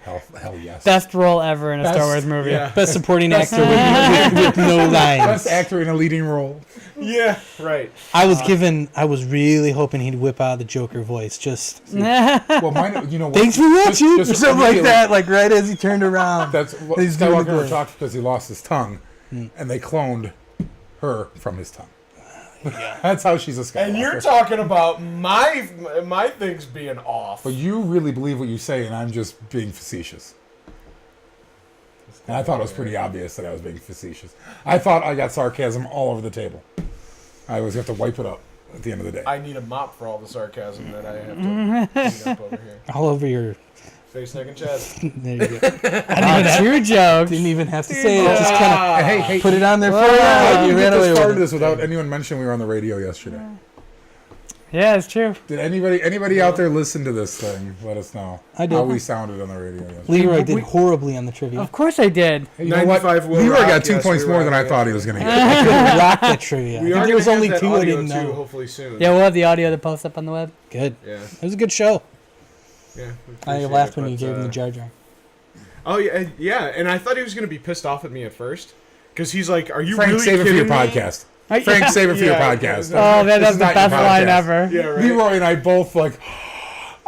Hell yes. Best role ever in a Best- Star Wars movie. Yeah. Best supporting actor with no lines. Best actor in a leading role. Yeah, right. I was really hoping he'd whip out the Joker voice. Just Well, mine, you know what? thanks for watching, Just or something like immediately- that. Like right as he turned around. That's what He's doing Skywalker the- talked because he lost his tongue, and they cloned her from his tongue. That's how she's a Skywalker. And you're talking about my things being off. But you really believe what you say, and I'm just being facetious. And I thought it was pretty obvious that I was being facetious. I thought I got sarcasm all over the table. I always have to wipe it up at the end of the day. I need a mop for all the sarcasm that I have to clean up over here. All over your. Face, neck, and chest. There you go. That's your joke. Didn't even have to say it. Just kind Hey, of put it on there for how you. did you You ran get away this far with into it. this without anyone mentioning we were on the radio yesterday? Yeah, it's true. Did anybody out there listen to this thing? Let us know I did. how we sounded on the radio yesterday. Leroy did horribly on the trivia. Of course I did. Hey, you know what? 95 will Leroy rock, got 2 yes, points we more rock, than I yeah. thought he was going to get. I couldn't rock that trivia. We I are think it was gonna only have that 2 I audio didn't too, know. hopefully soon. Yeah, we'll have the audio to post up on the web. Good. Yeah. It was a good show. Yeah. we I appreciate laughed it, when you but, gave him the Jar Jar. Oh yeah, and I thought he was gonna be pissed off at me at first because he's like, "Are you Frank, really save it for kidding your me?" podcast. Right, Frank, yeah. save it for your Yeah, podcast. yeah. Oh, man, This that's is the not your best line podcast. ever. Yeah, right. Leroy and I both like,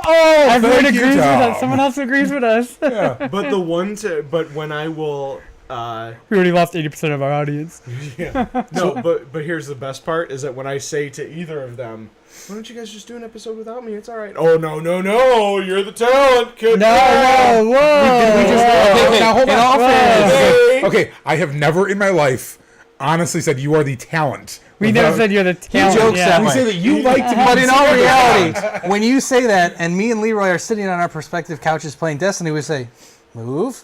Everyone thank you, agrees with Tom. us. Someone else agrees with us. yeah. But when I will, We already lost 80% of our audience. yeah, no, but here's the best part is that when I say to either of them, "Why don't you guys just do an episode without me? It's all right." Oh no, you're the talent. Kid. No, whoa. We just, okay, now hold In on. all fairness, Hey. Okay, I have never in my life honestly said you are the talent. We never said you're the talent. jokes that We way. say that you like to be But in all considered the reality, talent. when you say that, and me and Leroy are sitting on our respective couches playing Destiny, we say, move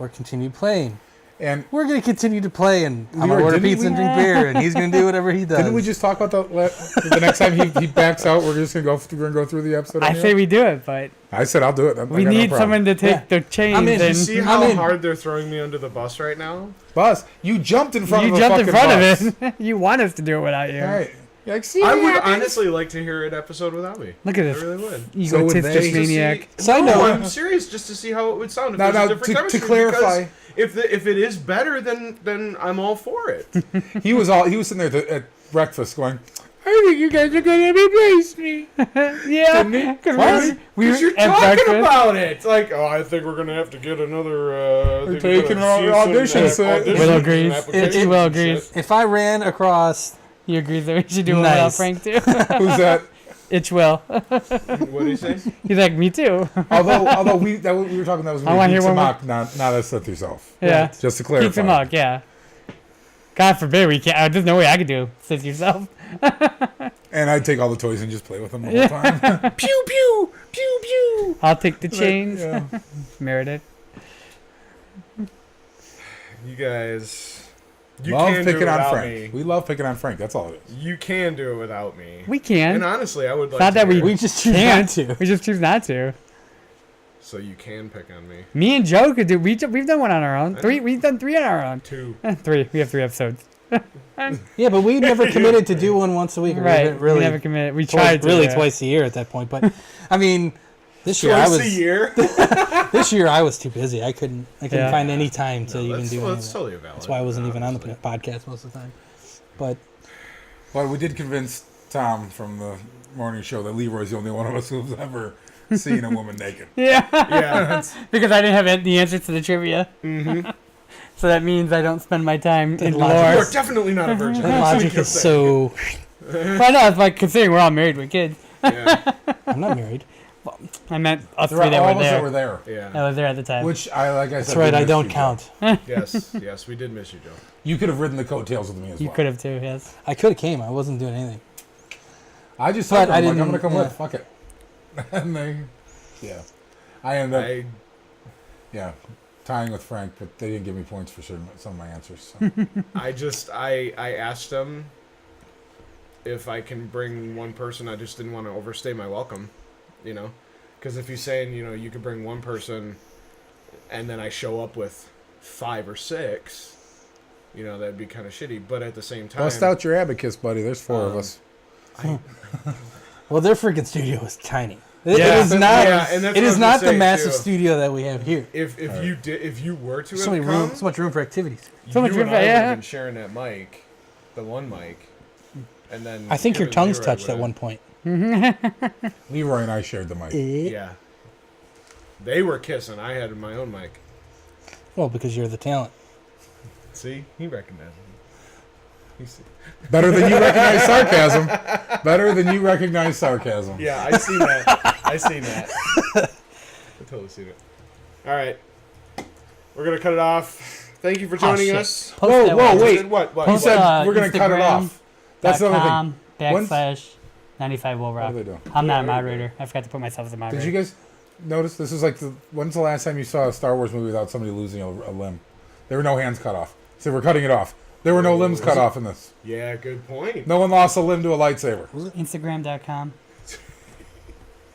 or continue playing. And We're going to continue to play, and I'm going Leroy, to order didn't pizza we- and drink beer, and he's going to do whatever he does. didn't we just talk about the next time he backs out, we're just gonna go through the episode? I anyway? say we do it, but I said I'll do it. we need someone to take Yeah. the chains I'm in. and See I'm how in. hard they're throwing me under the bus right now? Bus, you jumped in front you of a jumped in fucking front bus. of it. You want us to do it without you. All right. You're like, see, I what would happens? honestly like to hear an episode without me. Look at I this really would. So would egotistic they. maniac. Side No, note. I'm serious, just to see how it would sound. If Now, there's a now, different to chemistry, clarify- because if it is better, then I'm all for it. He was sitting there at breakfast going, I think you guys are gonna replace me. Yeah, What? Because you're at talking breakfast. about it. Like, oh, I think we're gonna have to get another. We're taking auditions, Will agrees. It Will agrees. If I ran across... He agrees that we should do it without Nice. Frank too. Who's that? Itch Will. What do you say? He's like, me too. Although we were talking, that was I wanna hear pizza one more- mock, not a Sith yourself. Yeah. Just to clarify. Pizza mug, yeah. God forbid we can't. There's no way I could do this yourself. And I'd take all the toys and just play with them the whole time. Pew pew pew pew. I'll take the chains. Yeah. Meredith. You guys, you Love can do it picking on without Frank. me. We love picking on Frank. That's all it is. You can do it without me. We can. And honestly, I would like. Not to that hear we it. just choose can't. not to. We just choose not to. So you can pick on me. Me and Joe could do. We've done one on our own. I know. We've done 3 on our own. 2. 3. We have 3 episodes. Yeah, but we never committed to do one once a week. Right. Really, We never committed. We tried to. really yeah. twice a year at that point. But, I mean, This year I Twice a was year. this year I was too busy. I couldn't Yeah. find any time to even that's, do well, anything. that's totally valid. That's why I wasn't even on the obviously. podcast most of the time. But Well, we did convince Tom from the morning show that Leroy's the only one of us who's ever seen a woman naked. Yeah. Yeah. Because I didn't have the answers to the trivia. Mm-hmm. So that means I don't spend my time in logic- You are lore. definitely not a virgin. that That's what logic you're is saying. so. Well, no, it's like considering we're all married with kids. Yeah. I'm not married. I meant us There three are that all were of us that there. were there. Yeah. I was there at the time. Which like I said, That's right. we I missed don't you, Joe. count. Yes, we did miss you, Joe. You could have ridden the coattails with me as You well. could have too, yes. I could have came. I wasn't doing anything. I just But told I them, like, I'm didn't- going to come yeah. with. Fuck it. And they, yeah. I ended up, I yeah, tying with Frank, but they didn't give me points for some of my answers. So. I asked them if I can bring one person. I just didn't want to overstay my welcome, you know, because if you're saying you could bring one person, and then I show up with 5 or 6, that'd be kind of shitty. But at the same time, Bust out your abacus, buddy. There's 4 of us. Well, their freaking studio is tiny. It Yeah. is not. Yeah, and that's It what I is was not gonna the say, massive too. studio that we have here. If you were to So have many come, room, so much room for activities. So much you and room I for- would yeah. have been sharing that mic, the one mic, and then I think him your and tongues Leroy touched at would've- one point. Leroy and I shared the mic. Yeah, they were kissing. I had my own mic. Well, because you're the talent. See, he recognized me. He see. Better than you recognize sarcasm. Better than you recognize sarcasm. Yeah, I seen that. I seen that. I totally seen it. All right, we're gonna cut it off. Thank you for joining shit. us. Post Whoa, that whoa, one. wait. What? He Post, said we're going to cut it Instagram. off. That's the other thing. .com When's- / 95 will What rock. do they do? I'm not a moderator. I forgot to put myself as a moderator. Did you guys notice this is like when's the last time you saw a Star Wars movie without somebody losing a limb? There were no hands cut off. So we're cutting it off. There were no limbs cut off in this. Yeah, good point. No one lost a limb to a lightsaber. Instagram.com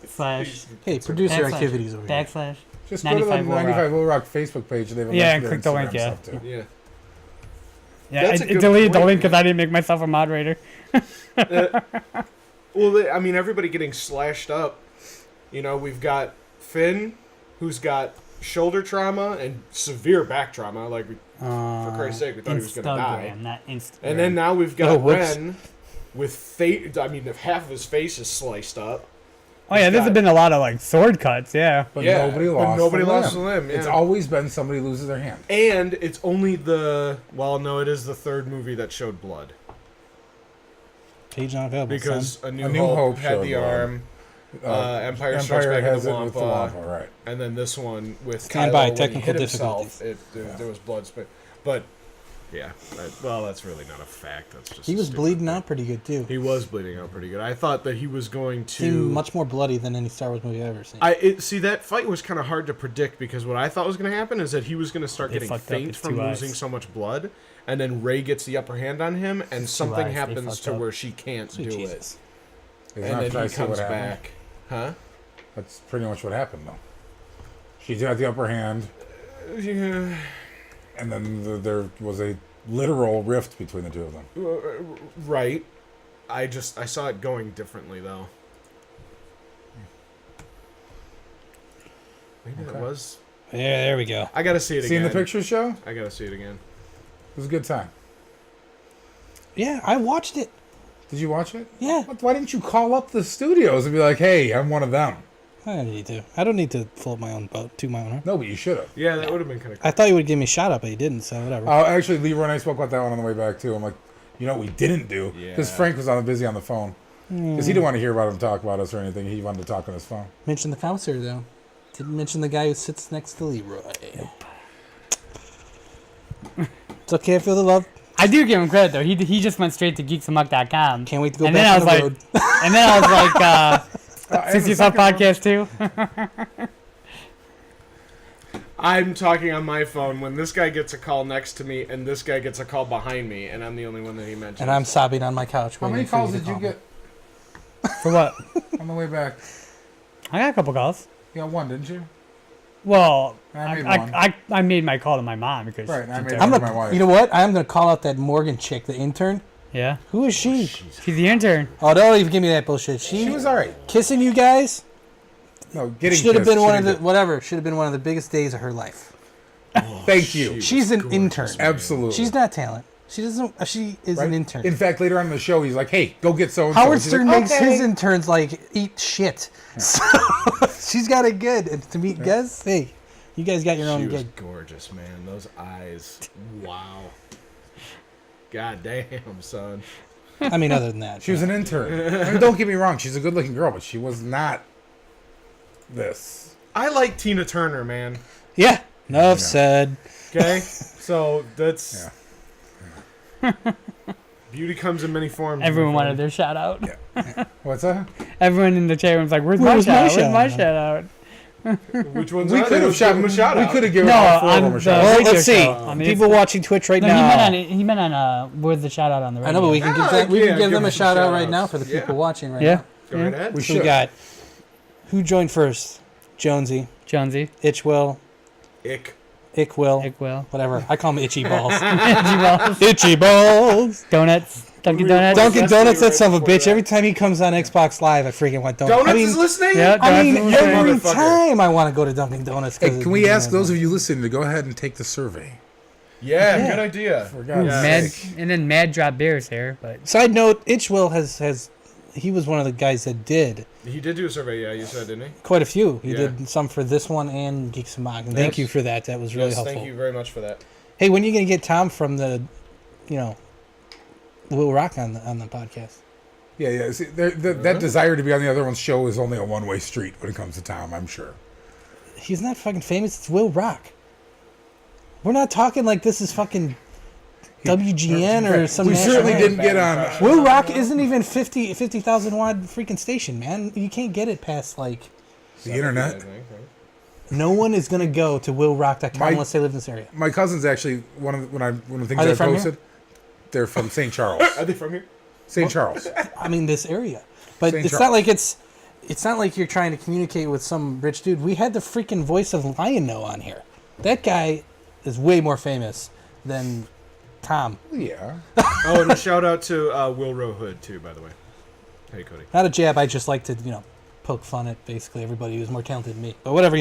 / Hey, producer backslash- activities over here. / Just go to the 95 Will 95 Will Rock Facebook page. And they have a Yeah, link and to click their the link, Instagram yeah. stuff, too. Yeah. Yeah, That's I a good deleted the point, link because man. I didn't make myself a moderator. Well, I mean, everybody getting slashed up. We've got Finn, who's got shoulder trauma and severe back trauma. Like, for Christ's sake, we thought he was going to die. Instagram, not Instagram. And then now we've got Oh, whoops. Ren with half of his face is sliced up. Oh yeah, there's got- been a lot of like sword cuts. Yeah. But Yeah, nobody but lost nobody a lost limb. a limb, It's yeah. always been somebody loses their hand. And it's only it is the 3rd movie that showed blood. Page not available. Because son. A New Hope had showed the blood. arm. Empire Strikes Back has in the it with the Wampa. Wampa, right. And then this one with Stand Kylo, by, when he technical hit himself, difficulties. there was blood spit. But, yeah. Well, that's really not a fact. That's just He a was stupid bleeding thing. out pretty good too. He was bleeding out pretty good. I thought that he was going to... Seemed much more bloody than any Star Wars movie I've ever seen. See, that fight was kind of hard to predict because what I thought was going to happen is that he was going to start They getting fucked up faint his from 2 eyes. losing so much blood, and then Rey gets the upper hand on him, and something eyes, they happens fucked to up. where she can't Sweet do Jesus. it, Isn't and that then he precisely comes what happened? back. Huh? That's pretty much what happened, though. She got the upper hand, Yeah. and then there was a literal rift between the two of them. Right. I saw it going differently though. Maybe Okay. it was. Yeah, there we go. I gotta see it Seeing again. the picture show? I gotta see it again. It was a good time. Yeah, I watched it. Did you watch it? Yeah. Why didn't you call up the studios and be like, hey, I'm one of them? I don't need to. I don't need to float my own boat, to my own horn. No, but you should have. Yeah, that would have been kind of cool. I thought you would give me a shout out, but you didn't, so whatever. Actually, Leroy and I spoke about that one on the way back, too. I'm like, you know what we didn't do? Because Yeah. Frank was busy on the phone. Because he didn't want to hear about him talk about us or anything. He wanted to talk on his phone. Mention the counselor, though. Didn't mention the guy who sits next to Leroy. It's okay, I feel the love. I do give him credit though. He just went straight to geeksamuck.com. Can't wait to go And then back I on was the like, road. and then I was like, And since the you saw second one- podcast too. I'm talking on my phone when this guy gets a call next to me and this guy gets a call behind me, and I'm the only one that he mentions. And I'm sobbing on my couch. How many waiting for calls to did you call me. get For what? on the way back? I got a couple calls. You got one, didn't you? Well, I made I, one. I made my call to my mom because Right, and I she made took- I'm one gonna, to my wife. you know what? I'm gonna call out that Morgan chick, the intern. yeah. Who is she? She's the intern. Oh, don't even give me that bullshit. She was all right. Kissing you guys. No, getting should have kissed, been one of the shouldn't whatever. Should have been one of the biggest days of her life. Thank you. She's an gorgeous, intern. man. Absolutely. She's not talent. She doesn't. She is Right? an intern. In fact, later on in the show, he's like, "Hey, go get so and so." Howard Stern makes his interns like eat shit. So she's got it good. And to meet Gez, hey, you guys got your She own was gig. gorgeous, man. Those eyes. Wow. God damn, son. I mean, other than that, She was an intern. I mean, don't get me wrong; she's a good-looking girl, but she was not this. I like Tina Turner, man. yeah. Enough said. Okay? So that's. Yeah. Beauty comes in many forms. Everyone my wanted friend. their shout out. What's that? Everyone in the chat room's like, "Where's Where my was shout my out? Where's my shout shout out?" Which one's We that? could have shot him a shout We out. could have given No, all four of on them a the- shout. Well, radio let's see. show on the People Insta. watching Twitch right No, now. he meant on where's the shout out on the radio? I know, but we can give them, we yeah, can give give them a them some shout out right shout-outs. now for the people Yeah. watching right Yeah. now. Go right ahead. We So we should. got who joined first? Jonesy, Jonesy, Itchwill, Ick. Ickwill, Ickwill, whatever. I call him Itchy Balls. Itchy Balls, Itchy Balls. Donuts, Dunkin' We were- Donuts. Dunkin' That's Donuts, right that son of a before bitch. that. Every time he comes on Xbox Live, I freaking want donuts. Donuts I mean, is listening? Yeah, I mean, Donuts is every motherfucker. time I want to go to Dunkin' Donuts. Hey, can we ask those of you listening to go ahead and take the survey? Yeah, Yeah. good idea. For God's Mad, sake. and then Mad Drop Beers here, but Side note: Itchwill has he was one of the guys that did He did do a survey, yeah, you said, didn't he? quite a few. He Yeah. did some for this one and Geeks and Mock. And thank Yes. you for that. That was really Yes, helpful. thank you very much for that. Hey, when are you gonna get Tom from the, Will Rock on the podcast? Yeah. See, that desire to be on the other one's show is only a one-way street when it comes to Tom, I'm sure. He's not fucking famous. It's Will Rock. We're not talking like this is fucking WGN or some. We national certainly radio. didn't get on. Will Rock isn't even 50,000 watt freaking station, man. You can't get it past like. The internet. I think, right? No one is gonna go to willrock.com My- unless they live in this area. My cousin's actually one of the things Are they I from posted. They're from St. Charles. Are they from here? St. Charles. I mean, this area, but St. it's Charles. not like it's not like you're trying to communicate with some rich dude. We had the freaking voice of Lion-O on here. That guy is way more famous than Tom. Yeah. Oh, and a shout out to Will Rowe Hood, too, by the way. Hey, Cody. Not a jab. I just like to poke fun at basically everybody who's more talented than me. But whatever,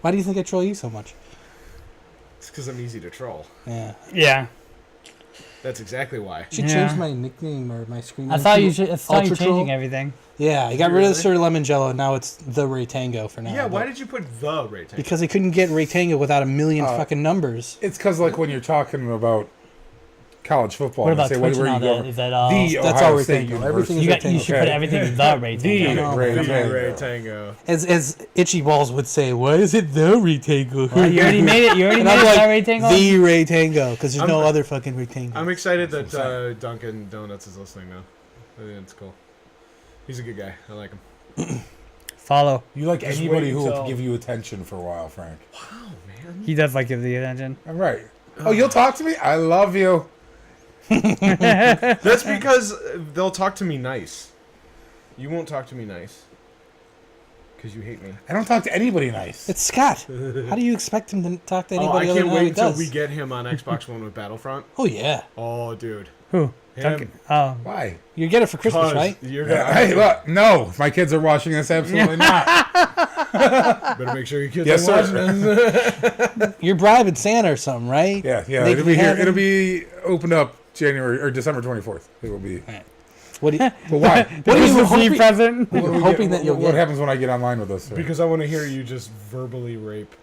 Why do you think I troll you so much? It's because I'm easy to troll. Yeah. yeah. That's exactly why. Should Yeah. change my nickname or my screen I name thought to you should. I thought you Ultra changing Troll. everything. Yeah, I got rid of the Sir Lemon Jello. Now it's the Ray Tango for now. Yeah, why but- did you put the rating? Because I couldn't get Ray Tango without a million fucking numbers. It's because like when you're talking about college football, What and about say, Twitch where and you all go? that? Is that all? The That's Ohio all Ray State Tango. Everything University. You is got. Ray You Tango. should put everything the The rating. Ray The Tango. Ray Tango. As Itchy Balls would say, why is it the Ray Tango? Well, you already made it. You already And made I'm it. like, That Ray Tango. the Ray Tango, because there's no I'm- other fucking Ray Tango. I'm excited That's that what I'm Dunkin' Donuts is listening now. I think it's cool. He's a good guy. I like him. Follow. You like Just anybody wait who will until- give you attention for a while, Frank. Wow, man. He does like give the attention. I'm right. Oh, you'll talk to me? I love you. That's because they'll talk to me nice. You won't talk to me nice. Because you hate me. I don't talk to anybody nice. It's Scott. How do you expect him to talk to Oh, anybody I other can't than how he wait until does? we get him on Xbox One with Battlefront. Oh, yeah. Oh, dude. Who? Him. Duncan. Oh. Why? You get it for Christmas, 'Cause right? You're Yeah, gonna, hey, look, no. If my kids are watching this, absolutely not. better make sure your kids Yes, are watching sir. this. You're bribing Santa or something, right? Yeah. They It'll can be here. have It'll him? be opened up January or December 24th. It will be. What do you, But why? what are you Christmas Eve hoping? present. What do we hoping get- that you'll what get- happens when I get online with us? Sir? Because I want to hear you just verbally rape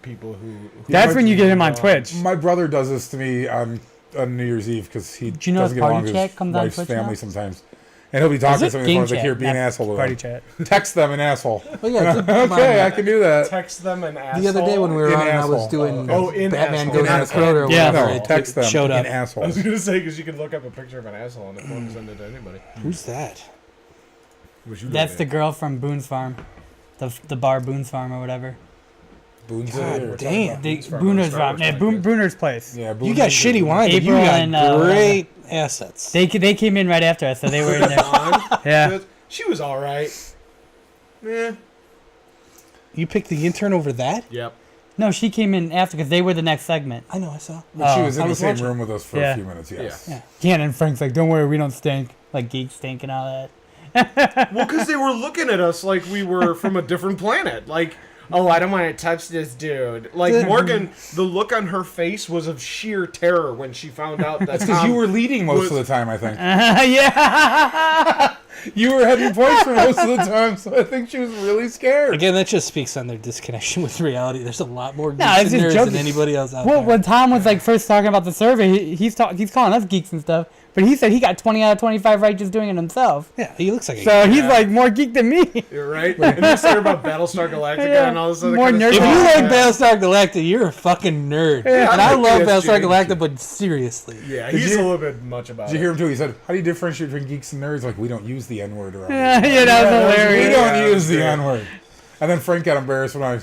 people who That's when you get him on Wow. Twitch. My brother does this to me on New Year's Eve because he Do you know doesn't if get along Party with Chat his comes on wife's Twitch family now? sometimes. And he'll be talking to it? somebody Game and like, chat, here, be an not asshole to Party them. chat. Text them an asshole. Well, yeah, come on, Okay, I man. can do that. text them an asshole. The other day when we were In on, and I was asshole. doing Oh, in Batman asshole. goes In on a asshole. throat or Yeah. whatever. No, it text them showed an up. I was asshole. gonna say because you can look up a picture of an asshole on the phone and send it to anybody. Who's that? Which you That's look the at. girl from Boone's Farm, the bar Boone's Farm or whatever. Boone's God here. damn. The Boone's Farm Booner's on Star Farm. Wars Yeah, podcast. Booner's place. Yeah, You Boone's got here. shitty wine, but you April got and, great assets. They came in right after us, so they were in there. On. Yeah. She was all right. Yeah. You picked the intern over that? Yep. No, she came in after because they were the next segment. I know, I saw. But she Oh, was in I the was same watching. room with us for Yeah. a few minutes, yes. Yeah. Yeah, and Frank's like, "Don't worry, we don't stink." Like geek stink and all that. Well, because they were looking at us like we were from a different planet. Like, oh, I don't want to touch this dude. Like, Morgan, the look on her face was of sheer terror when she found out that That's because you were leading most of the time, I think. Yeah. You were heading points for most of the time, so I think she was really scared. Again, that just speaks on their disconnection with reality. There's a lot more No, geeks it's and just nerds joking. than anybody else out Well, there. when Tom was like first talking about the survey, he's calling us geeks and stuff, but he said he got 20 out of 25 right just doing it himself. Yeah, he looks like a So geek. he's like more geek than me. You're right. And they started about Battlestar Galactica Yeah. and all this other More kind of nerd- If stuff. you like Yeah. Battlestar Galactica, you're a fucking nerd. Yeah, and I maybe love that's Battlestar Jimmy. Galactica, but seriously. Yeah, Did he's you- a little bit much about Did you it. hear him too? He said, "How do you differentiate between geeks and nerds? Like we don't use the N-word around here." Yeah, that was that was hilarious. We don't Yeah, use the yeah. N-word. And then Frank got embarrassed when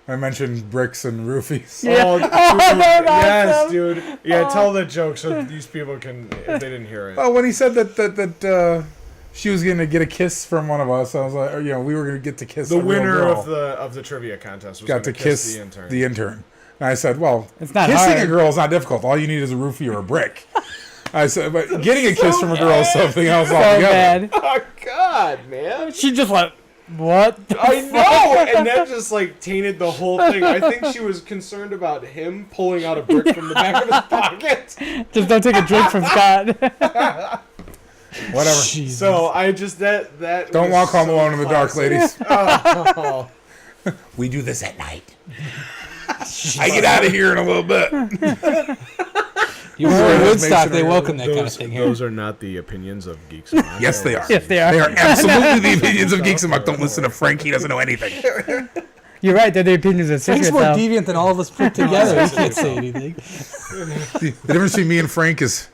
I mentioned bricks and roofies. Yeah. Oh, dude, that was yes, awesome. dude. Yeah, tell the joke so these people can, if they didn't hear it. Oh, when he said that she was going to get a kiss from one of us, I was like, or, we were going to get to kiss The a real winner girl. of the trivia contest was got to gonna kiss the intern. And I said, well, It's not kissing hard. a girl is not difficult. All you need is a roofie or a brick. I said, but getting a kiss from a girl is something else So altogether. bad. Oh God, man! She just like, what? the I fuck? know, and that just like tainted the whole thing. I think she was concerned about him pulling out a brick from the back of his pocket. Just don't take a drink from Scott. Whatever. Jesus. So I just that Don't was walk home so alone in the dark, classic. ladies. Oh, We do this at night. I get out of here in a little bit. You were in Woodstock, they welcome that kind of those, thing here. those are not the opinions of Geeks. and Monk. Yes, they are. Yes, they are. They are absolutely the opinions of Geeks and Muck. Don't listen to Frank. He doesn't know anything. You're right. They're the opinions of Frank's secret, more though. deviant than all of us put together. He can't say anything. The difference between me and Frank is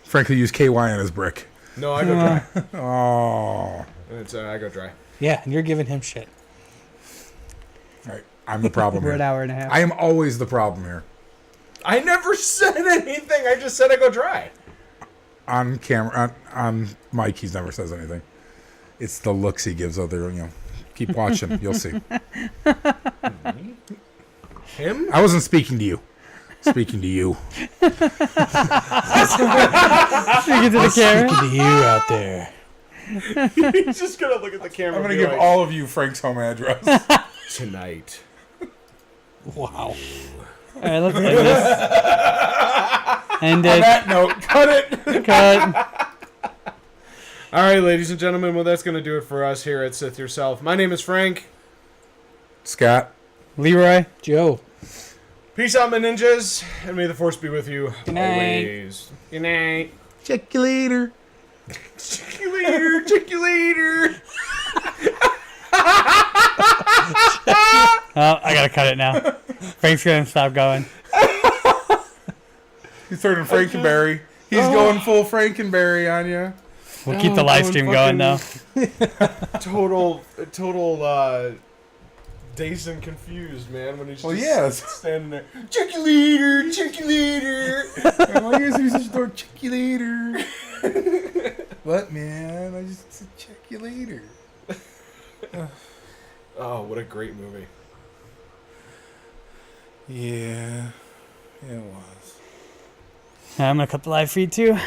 Frank will use KY on his brick. No, I go dry. Oh. It's I go dry. Yeah, and you're giving him shit. All right. I'm the problem We're here. an hour and a half. I am always the problem here. I never said anything. I just said I go dry. On camera, on Mike, he never says anything. It's the looks he gives other, Keep watching. You'll see. Him? I wasn't speaking to you. Speaking to you. Speaking to the camera. Speaking to you out there. He's just gonna look at the camera. I'm going and to be give like, all of you Frank's home address. tonight. Wow. All right, let's end this. End On it. that note, cut it. Cut. All right, ladies and gentlemen. Well, that's gonna do it for us here at Sith Yourself. My name is Frank. Scott. Leroy. Joe. Peace out, my ninjas, and may the force be with you Good night. always. Good night. Check you later. Check you later. Check you later. Oh, I gotta cut it now. Frank's gonna stop going. He's turning Frankenberry. He's going full Frankenberry on you. We'll keep the live stream going though. Total, dazed and confused, man. When he's Well, just yeah. standing there. Check you later. Check you later. All you guys do is door. Check you later. What, man? I just said check you later. Oh, what a great movie. Yeah, it was. I'm gonna cut the live feed too.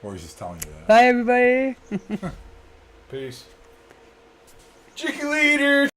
Or he's just telling you that. Bye, everybody. Peace. Check you later.